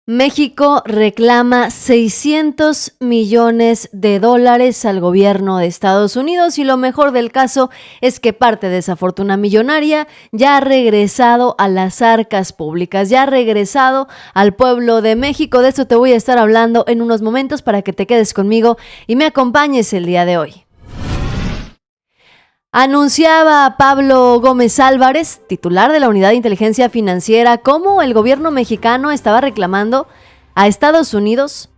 México reclama $600 millones al gobierno de Estados Unidos y lo mejor del caso es que parte de esa fortuna millonaria ya ha regresado a las arcas públicas, ya ha regresado al pueblo de México. De esto te voy a estar hablando en unos momentos para que te quedes conmigo y me acompañes el día de hoy. Anunciaba Pablo Gómez Álvarez, titular de la Unidad de Inteligencia Financiera, cómo el gobierno mexicano estaba reclamando a Estados Unidos,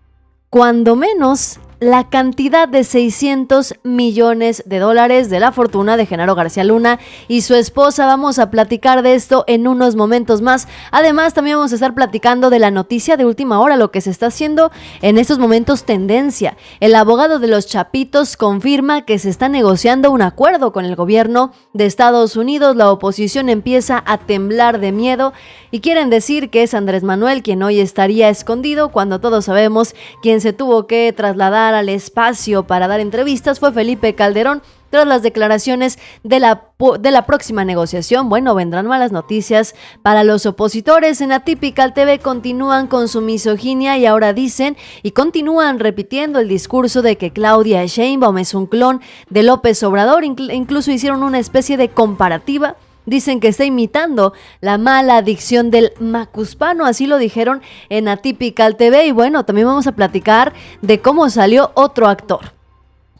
cuando menos, la cantidad de $600 millones de la fortuna de Genaro García Luna y su esposa. Vamos a platicar de esto en unos momentos más. Además, también vamos a estar platicando de la noticia de última hora, lo que se está haciendo en estos momentos tendencia. El abogado de los Chapitos confirma que se está negociando un acuerdo con el gobierno de Estados Unidos. La oposición empieza a temblar de miedo y quieren decir que es Andrés Manuel quien hoy estaría escondido, cuando todos sabemos quien se tuvo que trasladar al espacio para dar entrevistas fue Felipe Calderón. Tras las declaraciones de la próxima negociación, bueno, vendrán malas noticias para los opositores. En Atypical TV continúan con su misoginia y ahora dicen y continúan repitiendo el discurso de que Claudia Sheinbaum es un clon de López Obrador. Incluso hicieron una especie de comparativa. Dicen que está imitando la mala dicción del macuspano, así lo dijeron en Atypical TV. Y bueno, también vamos a platicar de cómo salió otro actor.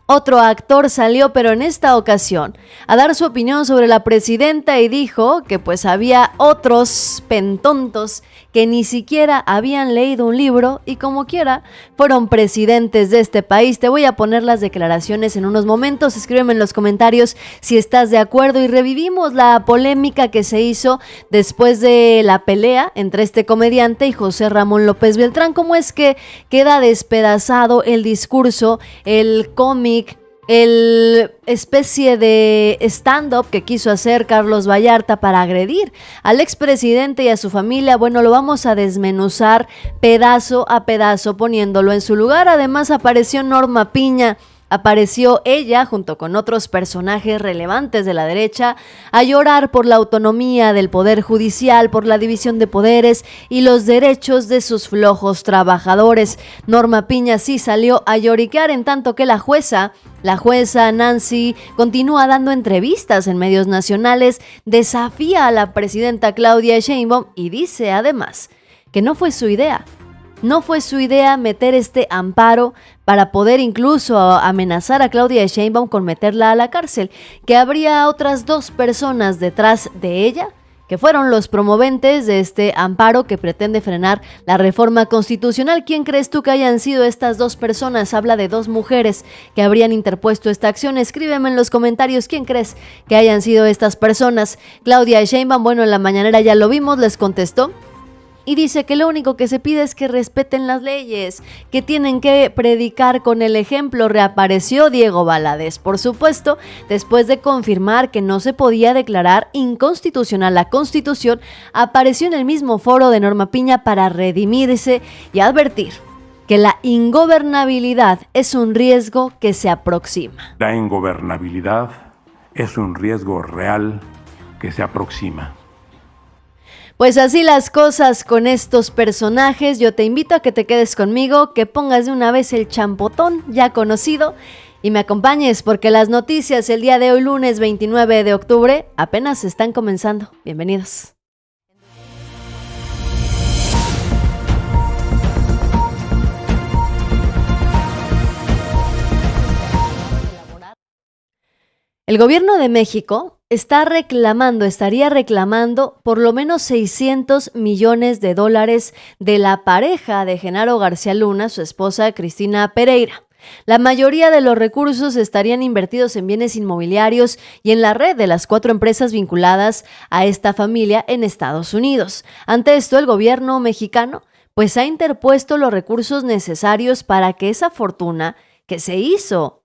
Otro actor salió, pero en esta ocasión, a dar su opinión sobre la presidenta y dijo que pues había otros pentontos que ni siquiera habían leído un libro y como quiera fueron presidentes de este país. Te voy a poner las declaraciones en unos momentos. Escríbeme en los comentarios si estás de acuerdo y revivimos la polémica que se hizo después de la pelea entre este comediante y José Ramón López Beltrán. ¿Cómo es que queda despedazado el discurso, el cómic, el especie de stand-up que quiso hacer Carlos Vallarta para agredir al expresidente y a su familia? Bueno, lo vamos a desmenuzar pedazo a pedazo poniéndolo en su lugar. Además apareció Norma Piña. Apareció ella, junto con otros personajes relevantes de la derecha, a llorar por la autonomía del Poder Judicial, por la división de poderes y los derechos de sus flojos trabajadores. Norma Piña sí salió a lloriquear, en tanto que la jueza Nancy continúa dando entrevistas en medios nacionales, desafía a la presidenta Claudia Sheinbaum y dice además que no fue su idea. No fue su idea meter este amparo para poder incluso amenazar a Claudia Sheinbaum con meterla a la cárcel, que habría otras dos personas detrás de ella, que fueron los promoventes de este amparo que pretende frenar la reforma constitucional. ¿Quién crees tú que hayan sido estas dos personas? Habla de dos mujeres que habrían interpuesto esta acción. Escríbeme en los comentarios quién crees que hayan sido estas personas. Claudia Sheinbaum, bueno, en la mañanera ya lo vimos, les contestó y dice que lo único que se pide es que respeten las leyes, que tienen que predicar con el ejemplo. Reapareció Diego Valadez, por supuesto, después de confirmar que no se podía declarar inconstitucional la Constitución, apareció en el mismo foro de Norma Piña para redimirse y advertir que la ingobernabilidad es un riesgo que se aproxima. La ingobernabilidad es un riesgo real que se aproxima. Pues así las cosas con estos personajes. Yo te invito a que te quedes conmigo, que pongas de una vez el champotón ya conocido y me acompañes porque las noticias el día de hoy, lunes 29 de octubre, apenas están comenzando. Bienvenidos. El gobierno de México estaría reclamando por lo menos $600 millones de la pareja de Genaro García Luna, su esposa Cristina Pereira. La mayoría de los recursos estarían invertidos en bienes inmobiliarios y en la red de las 4 empresas vinculadas a esta familia en Estados Unidos. Ante esto, el gobierno mexicano pues ha interpuesto los recursos necesarios para que esa fortuna que se hizo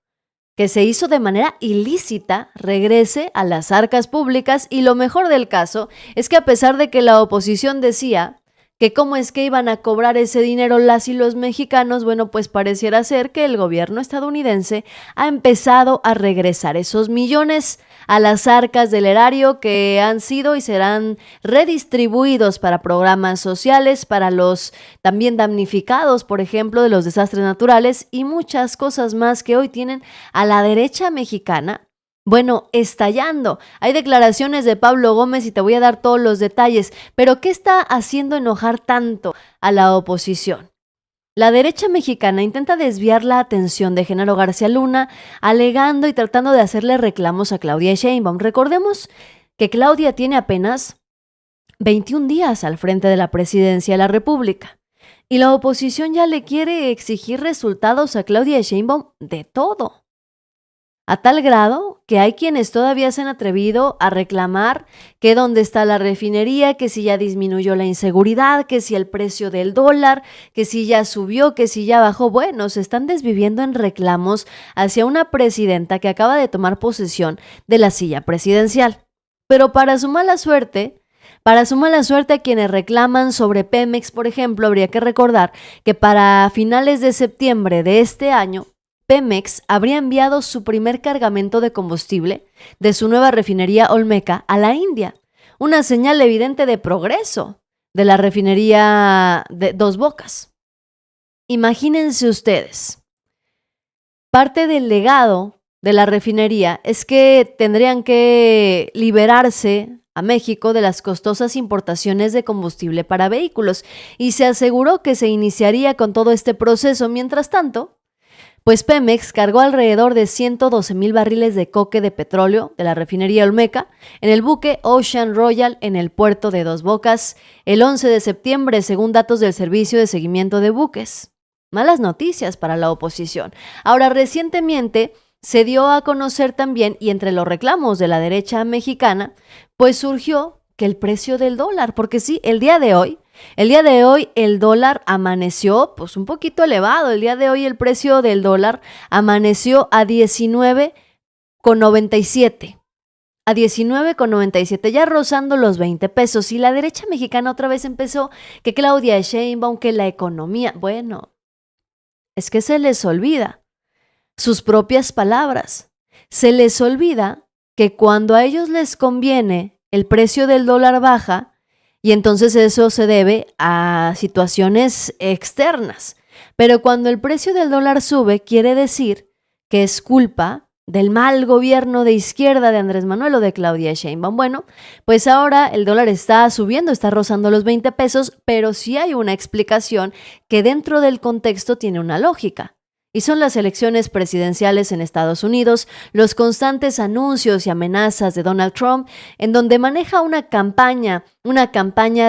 de manera ilícita regrese a las arcas públicas. Y lo mejor del caso es que a pesar de que la oposición decía que cómo es que iban a cobrar ese dinero las y los mexicanos. Bueno, pues pareciera ser que el gobierno estadounidense ha empezado a regresar esos millones a las arcas del erario que han sido y serán redistribuidos para programas sociales, para los también damnificados, por ejemplo, de los desastres naturales y muchas cosas más que hoy tienen a la derecha mexicana, bueno, estallando. Hay declaraciones de Pablo Gómez y te voy a dar todos los detalles, pero ¿qué está haciendo enojar tanto a la oposición? La derecha mexicana intenta desviar la atención de Genaro García Luna, alegando y tratando de hacerle reclamos a Claudia Sheinbaum. Recordemos que Claudia tiene apenas 21 días al frente de la presidencia de la República y la oposición ya le quiere exigir resultados a Claudia Sheinbaum de todo. A tal grado que hay quienes todavía se han atrevido a reclamar que dónde está la refinería, que si ya disminuyó la inseguridad, que si el precio del dólar, que si ya subió, que si ya bajó. Bueno, se están desviviendo en reclamos hacia una presidenta que acaba de tomar posesión de la silla presidencial. Pero para su mala suerte, a quienes reclaman sobre Pemex, por ejemplo, habría que recordar que para finales de septiembre de este año, Pemex habría enviado su primer cargamento de combustible de su nueva refinería Olmeca a la India, una señal evidente de progreso de la refinería de Dos Bocas. Imagínense ustedes, parte del legado de la refinería es que tendrían que liberarse a México de las costosas importaciones de combustible para vehículos y se aseguró que se iniciaría con todo este proceso. Mientras tanto, pues Pemex cargó alrededor de 112,000 barriles de coque de petróleo de la refinería Olmeca en el buque Ocean Royal en el puerto de Dos Bocas el 11 de septiembre, según datos del Servicio de Seguimiento de Buques. Malas noticias para la oposición. Ahora, recientemente se dio a conocer también, y entre los reclamos de la derecha mexicana, pues surgió que el precio del dólar, porque sí, el día de hoy el dólar amaneció pues un poquito elevado. El día de hoy el precio del dólar amaneció a 19,97. A 19,97, ya rozando los 20 pesos. Y la derecha mexicana otra vez empezó que Claudia Sheinbaum, que la economía. Bueno, es que se les olvida sus propias palabras. Se les olvida que cuando a ellos les conviene el precio del dólar baja, y entonces eso se debe a situaciones externas. Pero cuando el precio del dólar sube, quiere decir que es culpa del mal gobierno de izquierda de Andrés Manuel o de Claudia Sheinbaum. Bueno, pues ahora el dólar está subiendo, está rozando los 20 pesos, pero sí hay una explicación que dentro del contexto tiene una lógica. Y son las elecciones presidenciales en Estados Unidos, los constantes anuncios y amenazas de Donald Trump, en donde maneja una campaña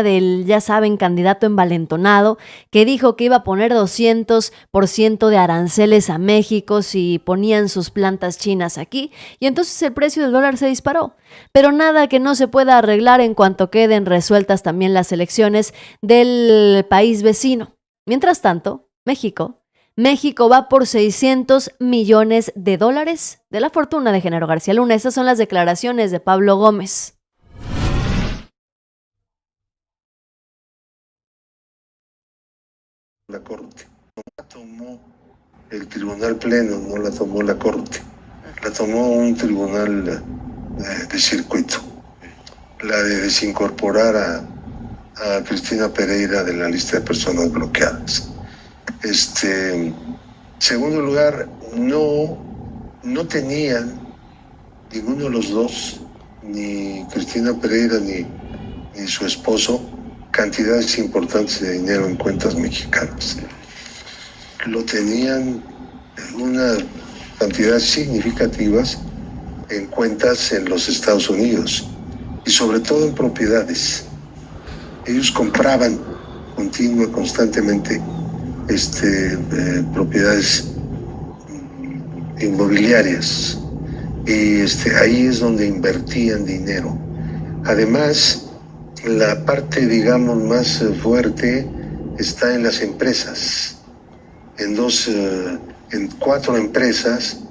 del, ya saben, candidato envalentonado, que dijo que iba a poner 200% de aranceles a México si ponían sus plantas chinas aquí, y entonces el precio del dólar se disparó. Pero nada que no se pueda arreglar en cuanto queden resueltas también las elecciones del país vecino. Mientras tanto, México va por 600 millones de dólares de la fortuna de Genaro García Luna. Estas son las declaraciones de Pablo Gómez. La Corte no la tomó el Tribunal Pleno, no la tomó la Corte, la tomó un tribunal de circuito, la de desincorporar a Cristina Pereira de la lista de personas bloqueadas. Segundo lugar, no tenían ninguno de los dos, ni Cristina Pereira ni su esposo, cantidades importantes de dinero en cuentas mexicanas. Lo tenían unas cantidades significativas en cuentas en los Estados Unidos y sobre todo en propiedades. Ellos compraban constantemente propiedades inmobiliarias y ahí es donde invertían dinero. Además, la parte, digamos, más fuerte está en las empresas, en 4 empresas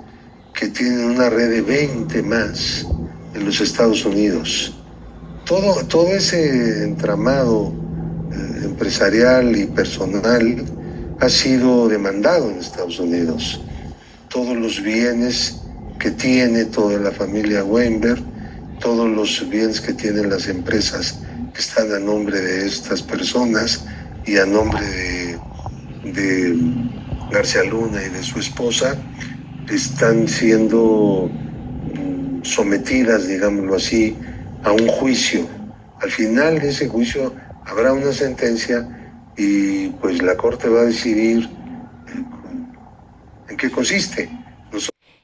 que tienen una red de 20 más en los Estados Unidos. Todo ese entramado empresarial y personal ha sido demandado en Estados Unidos. Todos los bienes que tiene toda la familia Weinberg, todos los bienes que tienen las empresas que están a nombre de estas personas y a nombre de García Luna y de su esposa, están siendo sometidas, digámoslo así, a un juicio. Al final de ese juicio habrá una sentencia y pues la Corte va a decidir en qué consiste.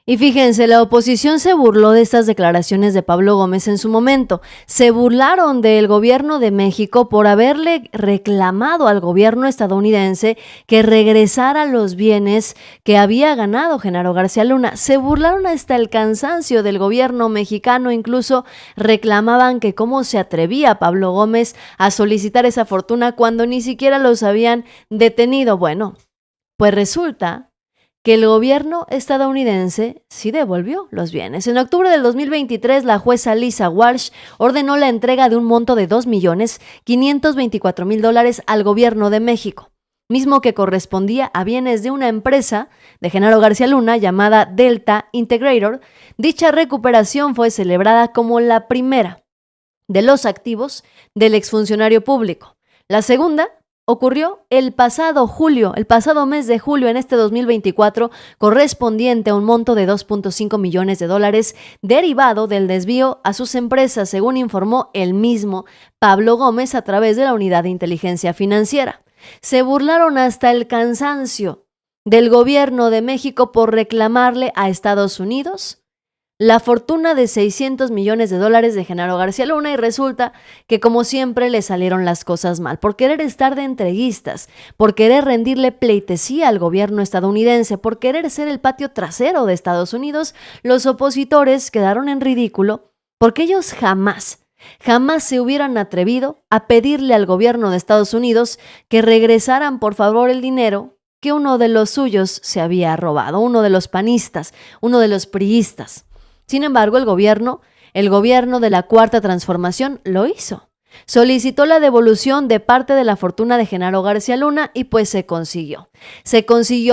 Y fíjense, la oposición se burló de estas declaraciones de Pablo Gómez en su momento. Se burlaron del gobierno de México por haberle reclamado al gobierno estadounidense que regresara los bienes que había ganado Genaro García Luna. Se burlaron hasta el cansancio del gobierno mexicano, incluso reclamaban que cómo se atrevía Pablo Gómez a solicitar esa fortuna cuando ni siquiera los habían detenido. Bueno, pues resulta que el gobierno estadounidense sí devolvió los bienes. En octubre del 2023, la jueza Lisa Walsh ordenó la entrega de un monto de $2.524.000 al gobierno de México, mismo que correspondía a bienes de una empresa de Genaro García Luna llamada Delta Integrator. Dicha recuperación fue celebrada como la primera de los activos del exfuncionario público. La segunda ocurrió el pasado mes de julio en este 2024, correspondiente a un monto de $2.5 millones derivado del desvío a sus empresas, según informó el mismo Pablo Gómez a través de la Unidad de Inteligencia Financiera. Se burlaron hasta el cansancio del gobierno de México por reclamarle a Estados Unidos la fortuna de $600 millones de Genaro García Luna, y resulta que, como siempre, le salieron las cosas mal. Por querer estar de entreguistas, por querer rendirle pleitesía al gobierno estadounidense, por querer ser el patio trasero de Estados Unidos, los opositores quedaron en ridículo porque ellos jamás se hubieran atrevido a pedirle al gobierno de Estados Unidos que regresaran por favor el dinero que uno de los suyos se había robado, uno de los panistas, uno de los priistas. Sin embargo, el gobierno de la Cuarta Transformación lo hizo. Solicitó la devolución de parte de la fortuna de Genaro García Luna y pues se consiguió.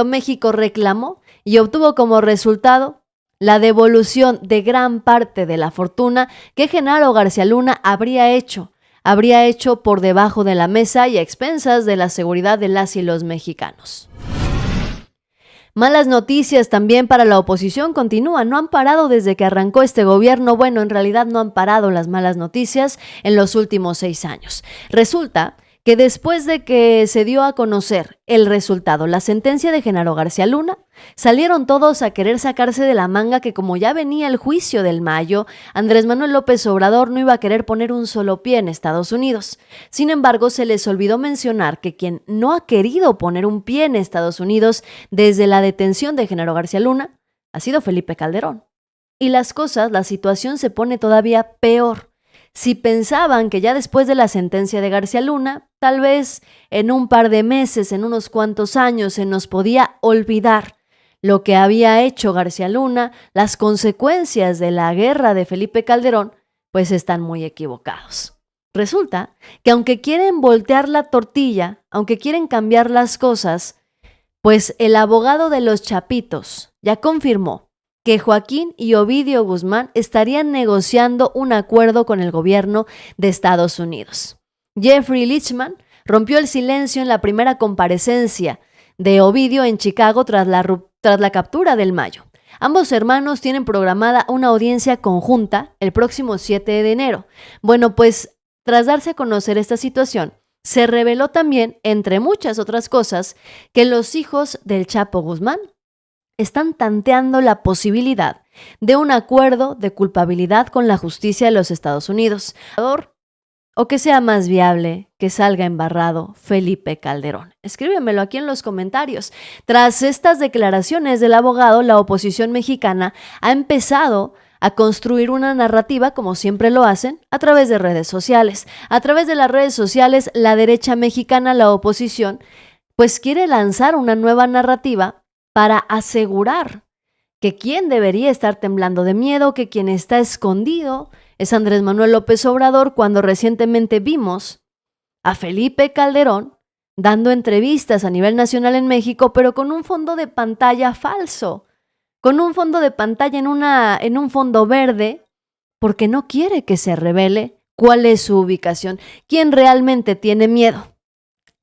México reclamó y obtuvo como resultado la devolución de gran parte de la fortuna que Genaro García Luna habría hecho por debajo de la mesa y a expensas de la seguridad de las y los mexicanos. Malas noticias también para la oposición continúan, no han parado desde que arrancó este gobierno. Bueno, en realidad no han parado las malas noticias en los últimos 6 años. Resulta que después de que se dio a conocer el resultado, la sentencia de Genaro García Luna, salieron todos a querer sacarse de la manga que, como ya venía el juicio del mayo, Andrés Manuel López Obrador no iba a querer poner un solo pie en Estados Unidos. Sin embargo, se les olvidó mencionar que quien no ha querido poner un pie en Estados Unidos desde la detención de Genaro García Luna ha sido Felipe Calderón. Y la situación se pone todavía peor. Si pensaban que ya después de la sentencia de García Luna, tal vez en un par de meses, en unos cuantos años, se nos podía olvidar lo que había hecho García Luna, las consecuencias de la guerra de Felipe Calderón, pues están muy equivocados. Resulta que aunque quieren voltear la tortilla, aunque quieren cambiar las cosas, pues el abogado de los Chapitos ya confirmó que Joaquín y Ovidio Guzmán estarían negociando un acuerdo con el gobierno de Estados Unidos. Jeffrey Lichtman rompió el silencio en la primera comparecencia de Ovidio en Chicago tras la captura del Mayo. Ambos hermanos tienen programada una audiencia conjunta el próximo 7 de enero. Bueno, pues tras darse a conocer esta situación, se reveló también, entre muchas otras cosas, que los hijos del Chapo Guzmán están tanteando la posibilidad de un acuerdo de culpabilidad con la justicia de los Estados Unidos, o que sea más viable que salga embarrado Felipe Calderón. Escríbemelo aquí en los comentarios. Tras estas declaraciones del abogado, la oposición mexicana ha empezado a construir una narrativa, como siempre lo hacen, a través de redes sociales. A través de las redes sociales, la derecha mexicana, la oposición, pues quiere lanzar una nueva narrativa para asegurar que quien debería estar temblando de miedo, que quien está escondido, es Andrés Manuel López Obrador, cuando recientemente vimos a Felipe Calderón dando entrevistas a nivel nacional en México, pero con un fondo de pantalla falso, con un fondo de pantalla en un fondo verde, porque no quiere que se revele cuál es su ubicación, quién realmente tiene miedo,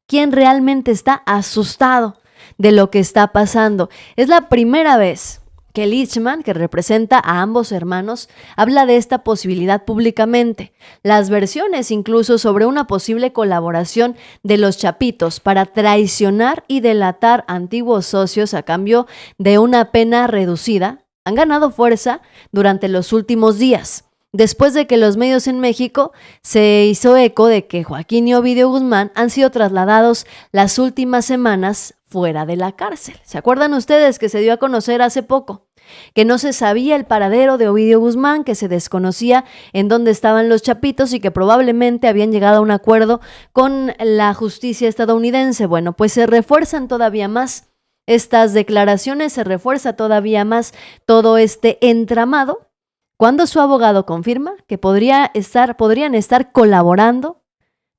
quién realmente está asustado de lo que está pasando. Es la primera vez que Litzman, que representa a ambos hermanos, habla de esta posibilidad públicamente. Las versiones incluso sobre una posible colaboración de los Chapitos para traicionar y delatar a antiguos socios a cambio de una pena reducida han ganado fuerza durante los últimos días, después de que los medios en México se hizo eco de que Joaquín y Ovidio Guzmán han sido trasladados las últimas semanas fuera de la cárcel. ¿Se acuerdan ustedes que se dio a conocer hace poco? Que no se sabía el paradero de Ovidio Guzmán, que se desconocía en dónde estaban los Chapitos y que probablemente habían llegado a un acuerdo con la justicia estadounidense. Bueno, pues se refuerzan todavía más estas declaraciones, se refuerza todavía más todo este entramado cuando su abogado confirma que podrían estar colaborando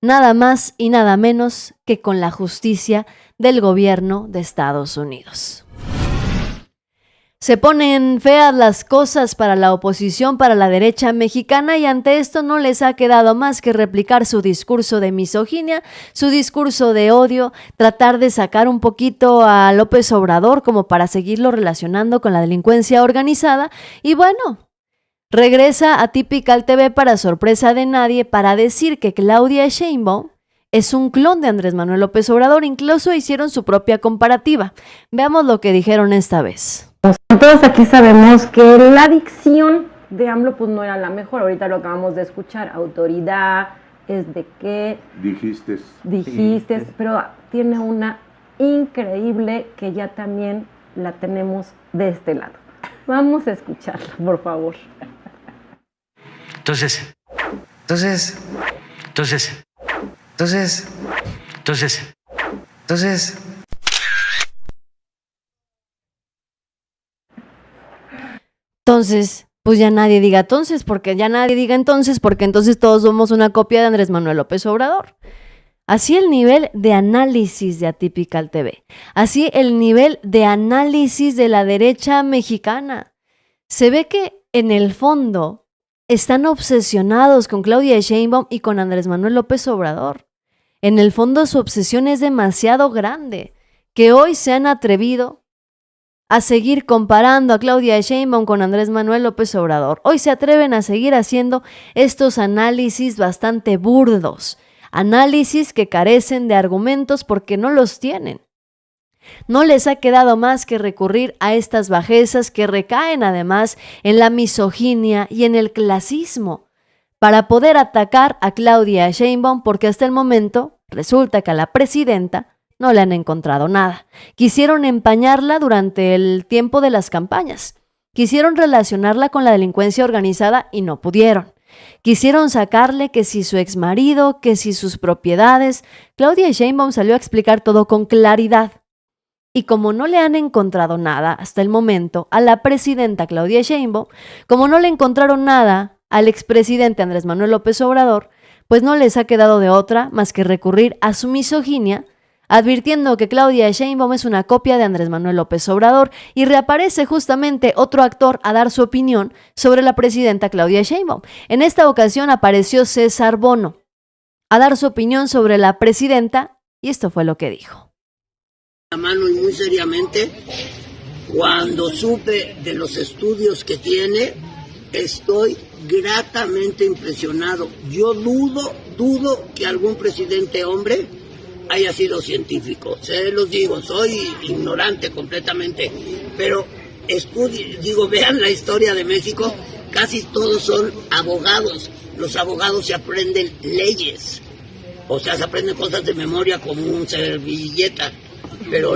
nada más y nada menos que con la justicia del gobierno de Estados Unidos. Se ponen feas las cosas para la oposición, para la derecha mexicana, y ante esto no les ha quedado más que replicar su discurso de misoginia, su discurso de odio, tratar de sacar un poquito a López Obrador como para seguirlo relacionando con la delincuencia organizada, y bueno, regresa a Typical TV para sorpresa de nadie para decir que Claudia Sheinbaum es un clon de Andrés Manuel López Obrador. Incluso hicieron su propia comparativa. Veamos lo que dijeron esta vez. Todos aquí sabemos que la dicción de AMLO pues no era la mejor. Ahorita lo acabamos de escuchar. Autoridad, es de qué. Dijiste, pero tiene una increíble que ya también la tenemos de este lado. Vamos a escucharla, por favor. Entonces, pues ya nadie diga entonces, porque entonces todos somos una copia de Andrés Manuel López Obrador. Así el nivel de análisis de Atypical TV, así el nivel de análisis de la derecha mexicana. Se ve que en el fondo están obsesionados con Claudia Sheinbaum y con Andrés Manuel López Obrador. En el fondo su obsesión es demasiado grande, que hoy se han atrevido a seguir comparando a Claudia Sheinbaum con Andrés Manuel López Obrador. Hoy se atreven a seguir haciendo estos análisis bastante burdos, análisis que carecen de argumentos porque no los tienen. No les ha quedado más que recurrir a estas bajezas que recaen además en la misoginia y en el clasismo para poder atacar a Claudia Sheinbaum, porque hasta el momento resulta que a la presidenta no le han encontrado nada. Quisieron empañarla durante el tiempo de las campañas. Quisieron relacionarla con la delincuencia organizada y no pudieron. Quisieron sacarle que si su exmarido, que si sus propiedades. Claudia Sheinbaum salió a explicar todo con claridad. Y como no le han encontrado nada hasta el momento a la presidenta Claudia Sheinbaum, como no le encontraron nada al expresidente Andrés Manuel López Obrador, pues no les ha quedado de otra más que recurrir a su misoginia, advirtiendo que Claudia Sheinbaum es una copia de Andrés Manuel López Obrador, y reaparece justamente otro actor a dar su opinión sobre la presidenta Claudia Sheinbaum. En esta ocasión apareció César Bono a dar su opinión sobre la presidenta, y esto fue lo que dijo. Mano y muy seriamente, cuando supe de los estudios que tiene, estoy gratamente impresionado. Yo dudo que algún presidente hombre haya sido científico. Se los digo, soy ignorante completamente, pero vean la historia de México, casi todos son abogados. Los abogados se aprenden leyes, o sea, se aprenden cosas de memoria como un servilleta. Pero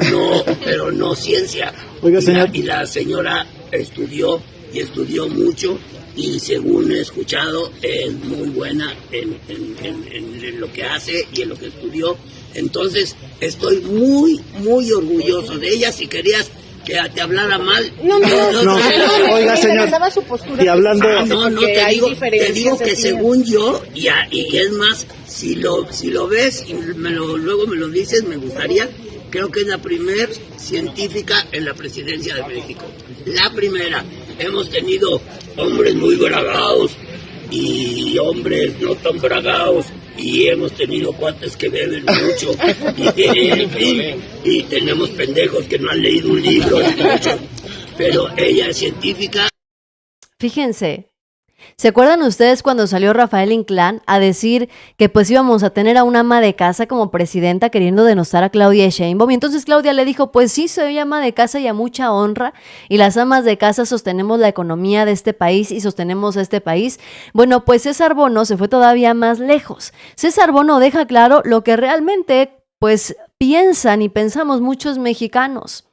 no ciencia. Oiga, señor. Y la señora estudió mucho, y según he escuchado es muy buena en lo que hace y en lo que estudió. Entonces estoy muy orgulloso de ella. Si querías que te hablara mal. No, oiga, señor, su postura, y hablando... Te digo que según yo, y es más, si lo ves y luego me lo dices, me gustaría, creo que es la primer científica en la presidencia de México. La primera. Hemos tenido hombres muy bragados y hombres no tan bragados, y hemos tenido cuates que beben mucho, y tenemos pendejos que no han leído un libro mucho, pero ella es científica. Fíjense, ¿se acuerdan ustedes cuando salió Rafael Inclán a decir que pues íbamos a tener a una ama de casa como presidenta queriendo denostar a Claudia Sheinbaum? Y entonces Claudia le dijo, pues sí, soy ama de casa y a mucha honra, y las amas de casa sostenemos la economía de este país y sostenemos a este país. Bueno, pues César Bono se fue todavía más lejos. César Bono deja claro lo que realmente pues piensan y pensamos muchos mexicanos.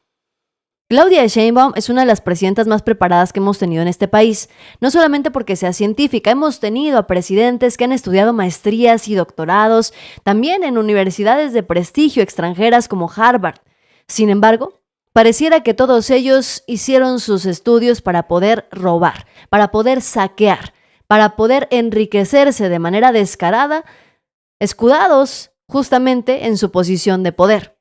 Claudia Sheinbaum es una de las presidentas más preparadas que hemos tenido en este país, no solamente porque sea científica, hemos tenido a presidentes que han estudiado maestrías y doctorados, también en universidades de prestigio extranjeras como Harvard. Sin embargo, pareciera que todos ellos hicieron sus estudios para poder robar, para poder saquear, para poder enriquecerse de manera descarada, escudados justamente en su posición de poder.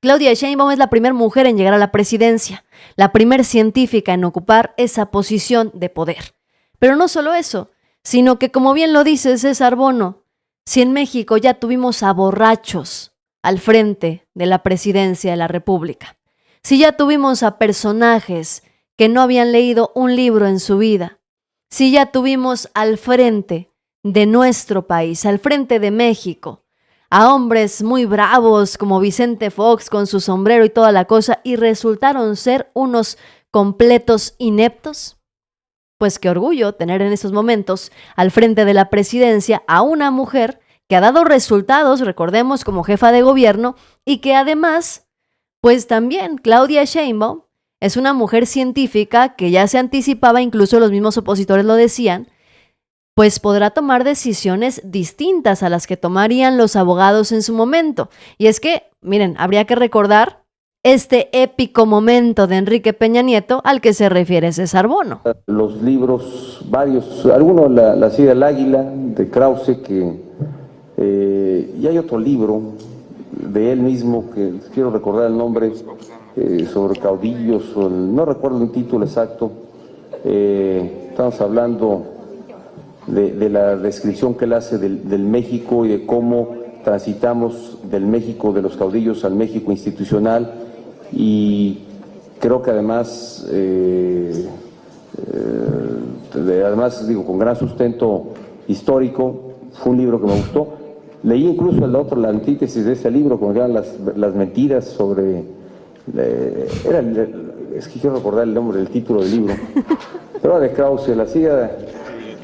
Claudia Sheinbaum es la primera mujer en llegar a la presidencia, la primera científica en ocupar esa posición de poder. Pero no solo eso, sino que, como bien lo dice César Bono, si en México ya tuvimos a borrachos al frente de la presidencia de la República, si ya tuvimos a personajes que no habían leído un libro en su vida, si ya tuvimos al frente de nuestro país, al frente de México, a hombres muy bravos como Vicente Fox con su sombrero y toda la cosa, y resultaron ser unos completos ineptos, pues qué orgullo tener en estos momentos al frente de la presidencia a una mujer que ha dado resultados, recordemos, como jefa de gobierno, y que además, pues también Claudia Sheinbaum es una mujer científica que ya se anticipaba, incluso los mismos opositores lo decían, pues podrá tomar decisiones distintas a las que tomarían los abogados en su momento. Y es que, miren, habría que recordar este épico momento de Enrique Peña Nieto al que se refiere César Bono. Los libros, varios, algunos, la silla del águila, de Krause, y hay otro libro de él mismo, que quiero recordar el nombre, sobre caudillos, no recuerdo el título exacto. Estamos hablando de la descripción que él hace del México y de cómo transitamos del México de los caudillos al México institucional, y creo que además, digo, con gran sustento histórico. Fue un libro que me gustó. Leí incluso el otro, la antítesis de ese libro, como eran las mentiras sobre... es que quiero recordar el nombre del título del libro. Pero era de Krause, la silla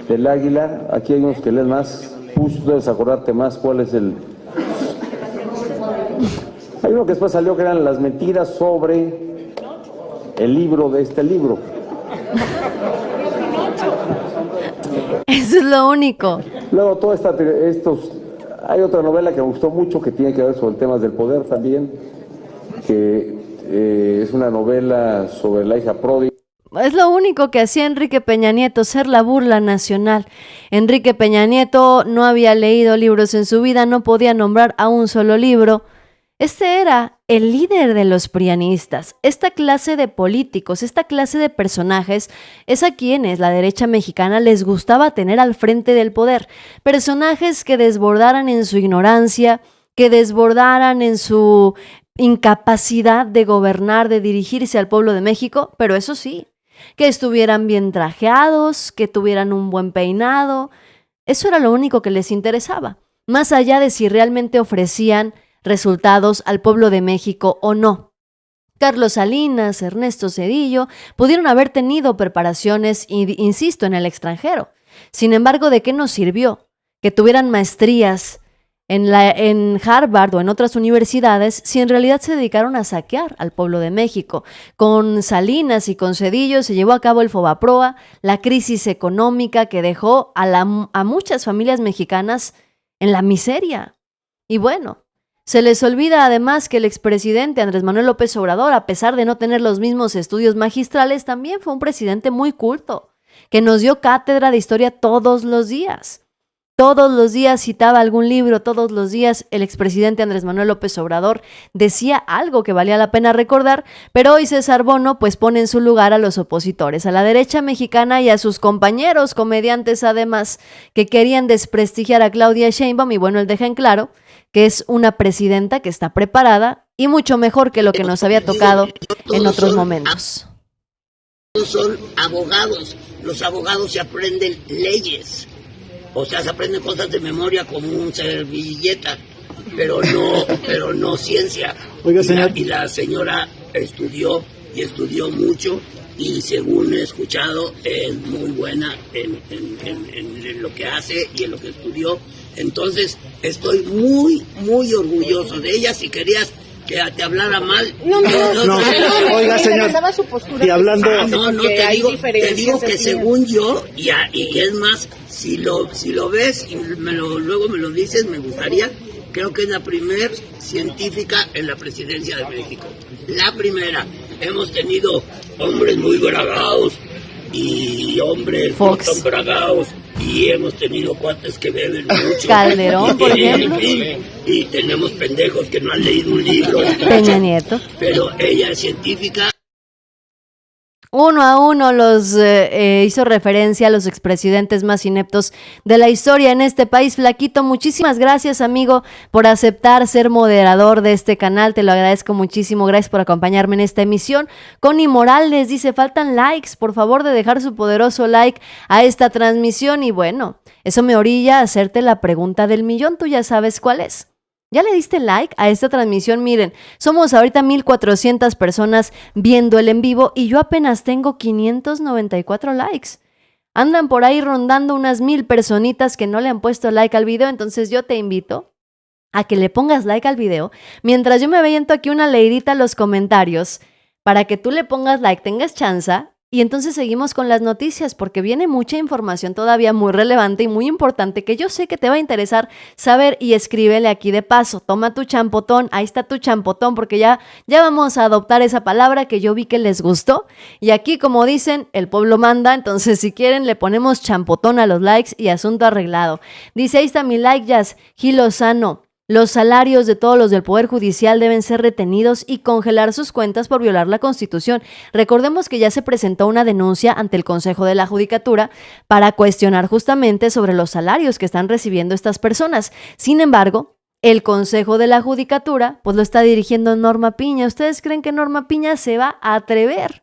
del águila. Aquí hay unos que leen más. Debes acordarte más cuál es el... Hay uno que después salió que eran las mentiras sobre el libro de este libro. Eso es lo único. Luego hay otra novela que me gustó mucho, que tiene que ver sobre temas del poder también, que es una novela sobre la hija pródiga. Es lo único que hacía Enrique Peña Nieto, ser la burla nacional. Enrique Peña Nieto no había leído libros en su vida, no podía nombrar a un solo libro. Este era el líder de los prianistas. Esta clase de políticos, esta clase de personajes, es a quienes la derecha mexicana les gustaba tener al frente del poder. Personajes que desbordaran en su ignorancia, que desbordaran en su incapacidad de gobernar, de dirigirse al pueblo de México, pero eso sí, que estuvieran bien trajeados, que tuvieran un buen peinado. Eso era lo único que les interesaba, más allá de si realmente ofrecían resultados al pueblo de México o no. Carlos Salinas, Ernesto Zedillo pudieron haber tenido preparaciones, insisto, en el extranjero. Sin embargo, ¿de qué nos sirvió que tuvieran maestrías en Harvard o en otras universidades si en realidad se dedicaron a saquear al pueblo de México? Con Salinas y con Zedillo se llevó a cabo el Fobaproa, la crisis económica que dejó a muchas familias mexicanas en la miseria. Y bueno, Se les olvida además que el expresidente Andrés Manuel López Obrador, a pesar de no tener los mismos estudios magistrales, también fue un presidente muy culto, que nos dio cátedra de historia todos los días. Todos los días citaba algún libro, todos los días el expresidente Andrés Manuel López Obrador decía algo que valía la pena recordar, pero hoy César Bono pues pone en su lugar a los opositores, a la derecha mexicana y a sus compañeros comediantes además, que querían desprestigiar a Claudia Sheinbaum, y bueno, él deja en claro que es una presidenta que está preparada y mucho mejor que lo que nos había tocado en otros momentos. Todos son abogados, los abogados se aprenden leyes. O sea, se aprenden cosas de memoria como un servilleta, pero no ciencia. Oiga, señor. Y la señora estudió mucho y según he escuchado es muy buena en lo que hace y en lo que estudió. Entonces estoy muy, muy orgulloso de ella. Si querías que te hablara mal. No, oiga, señor. Su postura, y hablando. Te digo que según yo, y es más, si lo ves y luego me lo dices, me gustaría. Creo que es la primer científica en la presidencia de México. La primera. Hemos tenido hombres muy bragados y hombres no tan bragados. Y hemos tenido cuates que beben mucho. Calderón, por ejemplo. Y tenemos pendejos que no han leído un libro. Peña Nieto. Pero ella es científica. Uno a uno los hizo referencia a los expresidentes más ineptos de la historia en este país. Flaquito, muchísimas gracias, amigo, por aceptar ser moderador de este canal. Te lo agradezco muchísimo. Gracias por acompañarme en esta emisión. Connie Morales dice, faltan likes. Por favor, de dejar su poderoso like a esta transmisión. Y bueno, eso me orilla a hacerte la pregunta del millón. Tú ya sabes cuál es. ¿Ya le diste like a esta transmisión? Miren, somos ahorita 1,400 personas viendo el en vivo y yo apenas tengo 594 likes. Andan por ahí rondando unas 1,000 personitas que no le han puesto like al video, entonces yo te invito a que le pongas like al video mientras yo me aviento aquí una leidita a los comentarios para que tú le pongas like, tengas chance. Y entonces seguimos con las noticias porque viene mucha información todavía muy relevante y muy importante que yo sé que te va a interesar saber y escríbele aquí de paso. Toma tu champotón, ahí está tu champotón porque ya vamos a adoptar esa palabra que yo vi que les gustó. Y aquí, como dicen, el pueblo manda, entonces si quieren le ponemos champotón a los likes y asunto arreglado. Dice, ahí está mi like, Jazz, Gil Lozano. Los salarios de todos los del Poder Judicial deben ser retenidos y congelar sus cuentas por violar la Constitución. Recordemos que ya se presentó una denuncia ante el Consejo de la Judicatura para cuestionar justamente sobre los salarios que están recibiendo estas personas. Sin embargo, el Consejo de la Judicatura pues lo está dirigiendo Norma Piña. ¿Ustedes creen que Norma Piña se va a atrever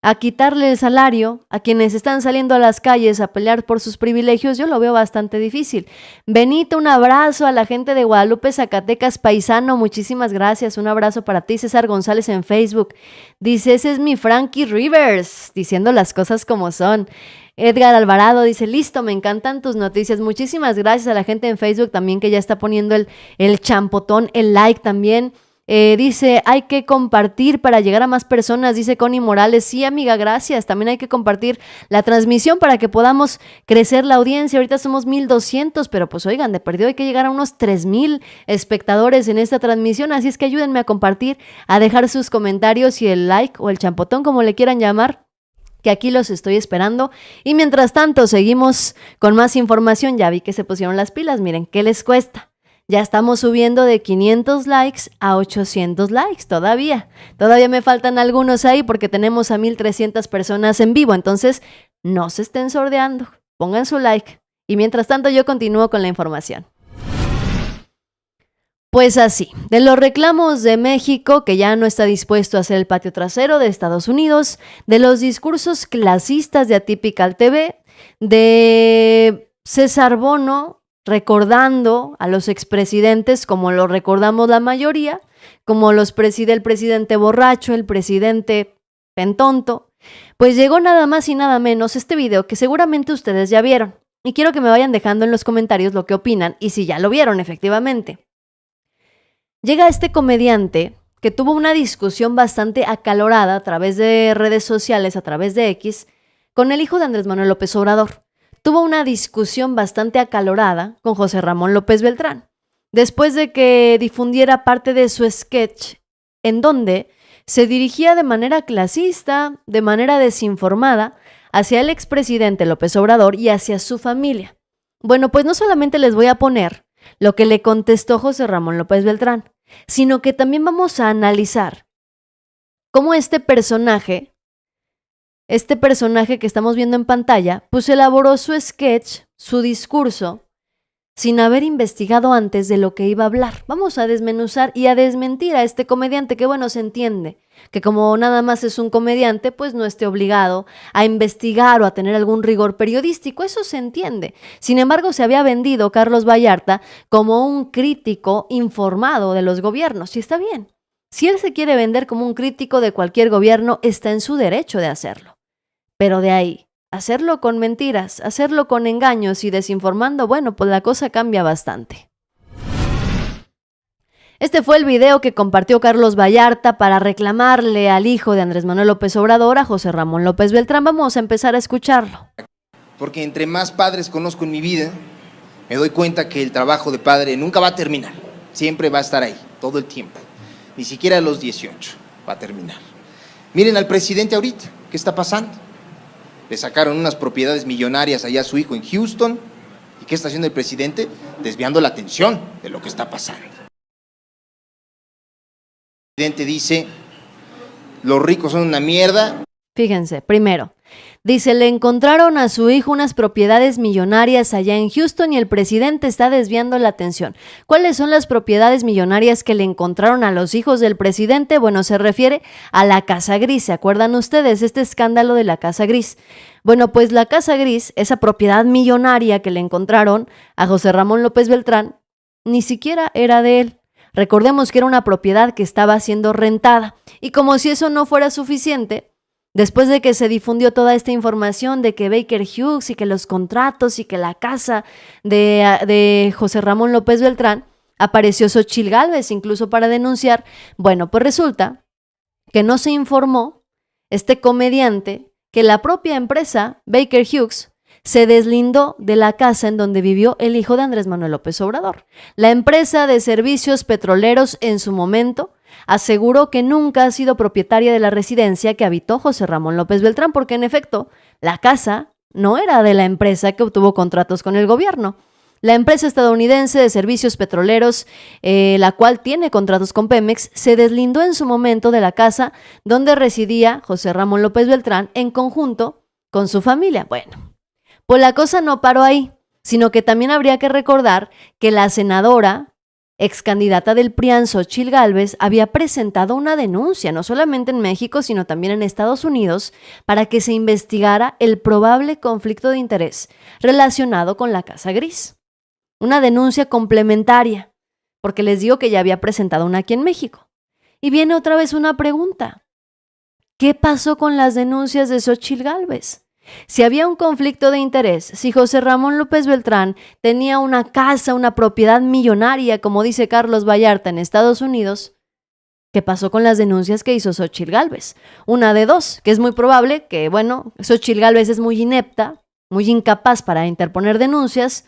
a quitarle el salario a quienes están saliendo a las calles a pelear por sus privilegios? Yo lo veo bastante difícil. Benito, un abrazo a la gente de Guadalupe, Zacatecas, paisano, muchísimas gracias, un abrazo para ti. César González en Facebook, dice, ese es mi Frankie Rivers, diciendo las cosas como son. Edgar Alvarado dice, listo, me encantan tus noticias. Muchísimas gracias a la gente en Facebook también que ya está poniendo el champotón, el like también. Dice, hay que compartir para llegar a más personas, dice Connie Morales. Sí, amiga, gracias. También hay que compartir la transmisión para que podamos crecer la audiencia. Ahorita somos 1,200, pero pues oigan, de perdido hay que llegar a unos 3,000 espectadores en esta transmisión, así es que ayúdenme a compartir, a dejar sus comentarios y el like o el champotón, como le quieran llamar, que aquí los estoy esperando. Y mientras tanto, seguimos con más información. Ya vi que se pusieron las pilas, miren, ¿qué les cuesta? Ya estamos subiendo de 500 likes a 800 likes todavía. Todavía me faltan algunos ahí porque tenemos a 1,300 personas en vivo. Entonces, no se estén sordeando. Pongan su like. Y mientras tanto, yo continúo con la información. Pues así, de los reclamos de México, que ya no está dispuesto a hacer el patio trasero de Estados Unidos, de los discursos clasistas de Atypical TV, de César Bono, recordando a los expresidentes como lo recordamos la mayoría, como el presidente borracho, el presidente pentonto, pues llegó nada más y nada menos este video que seguramente ustedes ya vieron. Y quiero que me vayan dejando en los comentarios lo que opinan y si ya lo vieron efectivamente. Llega este comediante que tuvo una discusión bastante acalorada a través de redes sociales, a través de X, con el hijo de Andrés Manuel López Obrador. Tuvo una discusión bastante acalorada con José Ramón López Beltrán. después de que difundiera parte de su sketch en donde se dirigía de manera clasista, de manera desinformada, hacia el expresidente López Obrador y hacia su familia. Bueno, pues no solamente les voy a poner lo que le contestó José Ramón López Beltrán, sino que también vamos a analizar cómo este personaje que estamos viendo en pantalla, pues elaboró su sketch, su discurso, sin haber investigado antes de lo que iba a hablar. Vamos a desmenuzar y a desmentir a este comediante que, bueno, se entiende que como nada más es un comediante, pues no esté obligado a investigar o a tener algún rigor periodístico, eso se entiende. Sin embargo, se había vendido Carlos Vallarta como un crítico informado de los gobiernos, y está bien. Si él se quiere vender como un crítico de cualquier gobierno, está en su derecho de hacerlo. Pero de ahí hacerlo con mentiras, hacerlo con engaños y desinformando, bueno, pues la cosa cambia bastante. Este fue el video que compartió Carlos Vallarta para reclamarle al hijo de Andrés Manuel López Obrador, a José Ramón López Beltrán. Vamos a empezar a escucharlo. Porque entre más padres conozco en mi vida, me doy cuenta que el trabajo de padre nunca va a terminar. Siempre va a estar ahí, todo el tiempo. Ni siquiera a los 18 va a terminar. Miren al presidente ahorita, ¿qué está pasando? Le sacaron unas propiedades millonarias allá a su hijo en Houston. ¿Y qué está haciendo el presidente? Desviando la atención de lo que está pasando. El presidente dice, los ricos son una mierda. Fíjense, primero, dice, le encontraron a su hijo unas propiedades millonarias allá en Houston y el presidente está desviando la atención. ¿Cuáles son las propiedades millonarias que le encontraron a los hijos del presidente? Bueno, se refiere a la Casa Gris. ¿Se acuerdan ustedes? Este escándalo de la Casa Gris. Bueno, pues la Casa Gris, esa propiedad millonaria que le encontraron a José Ramón López Beltrán, ni siquiera era de él. Recordemos que era una propiedad que estaba siendo rentada. Y como si eso no fuera suficiente, después de que se difundió toda esta información de que Baker Hughes y que los contratos y que la casa de José Ramón López Beltrán, apareció Xóchitl Gálvez incluso para denunciar. Bueno, pues resulta que no se informó este comediante que la propia empresa Baker Hughes se deslindó de la casa en donde vivió el hijo de Andrés Manuel López Obrador. La empresa de servicios petroleros en su momento aseguró que nunca ha sido propietaria de la residencia que habitó José Ramón López Beltrán, porque en efecto, la casa no era de la empresa que obtuvo contratos con el gobierno. La empresa estadounidense de servicios petroleros, la cual tiene contratos con Pemex, se deslindó en su momento de la casa donde residía José Ramón López Beltrán en conjunto con su familia. Bueno, pues la cosa no paró ahí, sino que también habría que recordar que la senadora ex candidata del PRIAN, Xóchitl Gálvez, había presentado una denuncia, no solamente en México, sino también en Estados Unidos, para que se investigara el probable conflicto de interés relacionado con la Casa Gris. Una denuncia complementaria, porque les digo que ya había presentado una aquí en México. Y viene otra vez una pregunta. ¿Qué pasó con las denuncias de Xóchitl Gálvez? Si había un conflicto de interés, si José Ramón López Beltrán tenía una casa, una propiedad millonaria, como dice Carlos Vallarta en Estados Unidos, ¿qué pasó con las denuncias que hizo Xóchitl Gálvez? Una de dos, que es muy probable que, bueno, Xóchitl Gálvez es muy inepta, muy incapaz para interponer denuncias,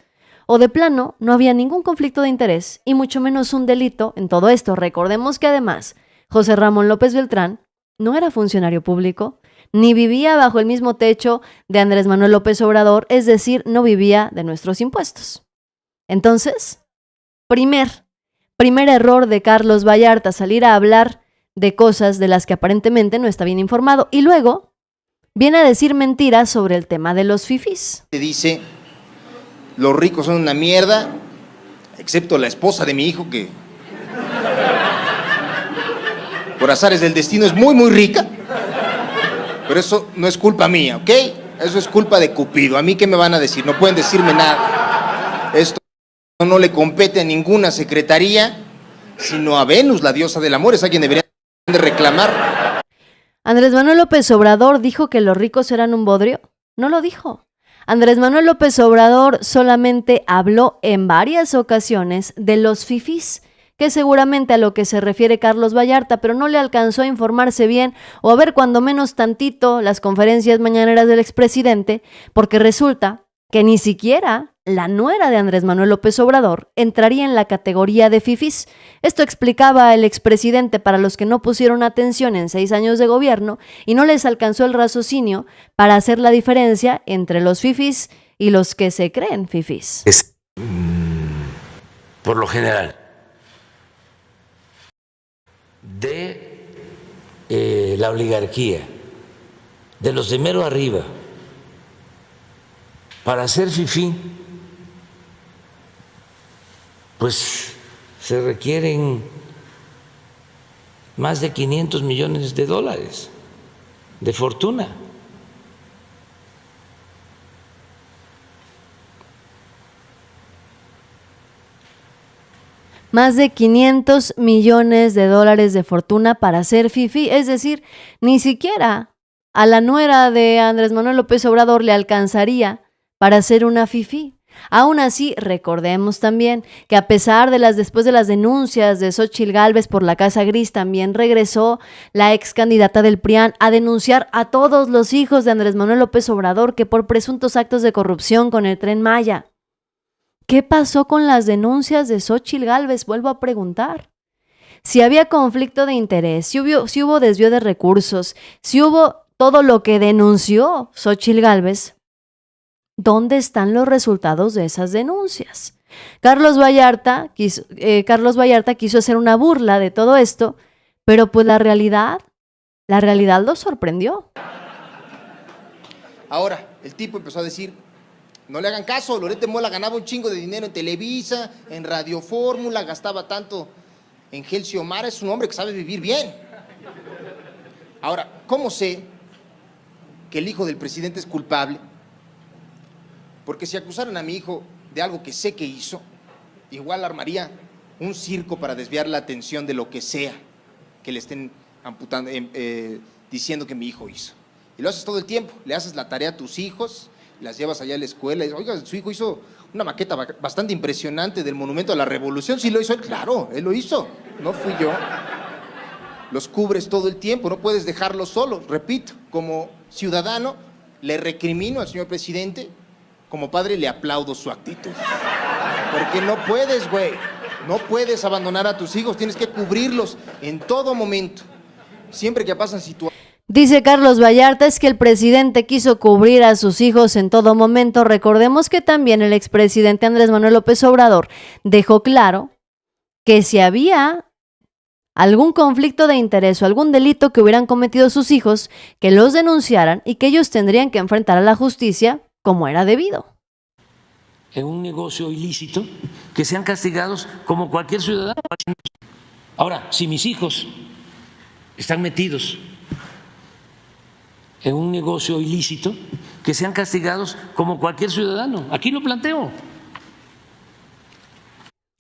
o de plano no había ningún conflicto de interés y mucho menos un delito en todo esto. Recordemos que además José Ramón López Beltrán no era funcionario público, ni vivía bajo el mismo techo de Andrés Manuel López Obrador, es decir, no vivía de nuestros impuestos. Entonces, primer error de Carlos Vallarta, salir a hablar de cosas de las que aparentemente no está bien informado, y luego viene a decir mentiras sobre el tema de los fifís. Se dice, los ricos son una mierda, excepto la esposa de mi hijo, que por azares del destino es muy, muy rica. Pero eso no es culpa mía, ¿ok? Eso es culpa de Cupido. ¿A mí qué me van a decir? No pueden decirme nada. Esto no le compete a ninguna secretaría, sino a Venus, la diosa del amor. Es a quien deberían de reclamar. ¿Andrés Manuel López Obrador dijo que los ricos eran un bodrio? No lo dijo. Andrés Manuel López Obrador solamente habló en varias ocasiones de los fifís, que es seguramente a lo que se refiere Carlos Vallarta, pero no le alcanzó a informarse bien o a ver cuando menos tantito las conferencias mañaneras del expresidente, porque resulta que ni siquiera la nuera de Andrés Manuel López Obrador, entraría en la categoría de fifís. Esto explicaba el expresidente para los que no pusieron atención en 6 años de gobierno y no les alcanzó el raciocinio para hacer la diferencia entre los fifís y los que se creen fifís. Por lo general, de la oligarquía, de los de mero arriba. Para ser fifí, pues se requieren más de 500 millones de dólares de fortuna. Más de 500 millones de dólares de fortuna para ser fifí, es decir, ni siquiera a la nuera de Andrés Manuel López Obrador le alcanzaría para ser una fifí. Aún así, recordemos también que a pesar de después de las denuncias de Xóchitl Gálvez por la Casa Gris, también regresó la ex candidata del PRIAN a denunciar a todos los hijos de Andrés Manuel López Obrador que por presuntos actos de corrupción con el Tren Maya. ¿Qué pasó con las denuncias de Xóchitl Gálvez? Vuelvo a preguntar. Si había conflicto de interés, si hubo desvío de recursos, si hubo todo lo que denunció Xóchitl Gálvez, ¿dónde están los resultados de esas denuncias? Carlos Vallarta quiso hacer una burla de todo esto, pero pues la realidad lo sorprendió. Ahora, el tipo empezó a decir, no le hagan caso, Loret de Mola ganaba un chingo de dinero en Televisa, en Radio Fórmula, gastaba tanto en Gel Xiomara, es un hombre que sabe vivir bien. Ahora, ¿cómo sé que el hijo del presidente es culpable? Porque si acusaran a mi hijo de algo que sé que hizo, igual armaría un circo para desviar la atención de lo que sea que le estén amputando, diciendo que mi hijo hizo. Y lo haces todo el tiempo, le haces la tarea a tus hijos, las llevas allá a la escuela y dices, oiga, su hijo hizo una maqueta bastante impresionante del Monumento a la Revolución. ¿Sí lo hizo él? Claro, él lo hizo, no fui yo. Los cubres todo el tiempo, no puedes dejarlos solos. Repito, como ciudadano le recrimino al señor presidente, como padre le aplaudo su actitud. Porque no puedes, güey, no puedes abandonar a tus hijos, tienes que cubrirlos en todo momento. Siempre que pasan situaciones. Dice Carlos Vallarta, es que el presidente quiso cubrir a sus hijos en todo momento. Recordemos que también el expresidente Andrés Manuel López Obrador dejó claro que si había algún conflicto de interés o algún delito que hubieran cometido sus hijos, que los denunciaran y que ellos tendrían que enfrentar a la justicia como era debido. En un negocio ilícito, que sean castigados como cualquier ciudadano. Ahora, si mis hijos están metidos en un negocio ilícito, que sean castigados como cualquier ciudadano. Aquí lo planteo.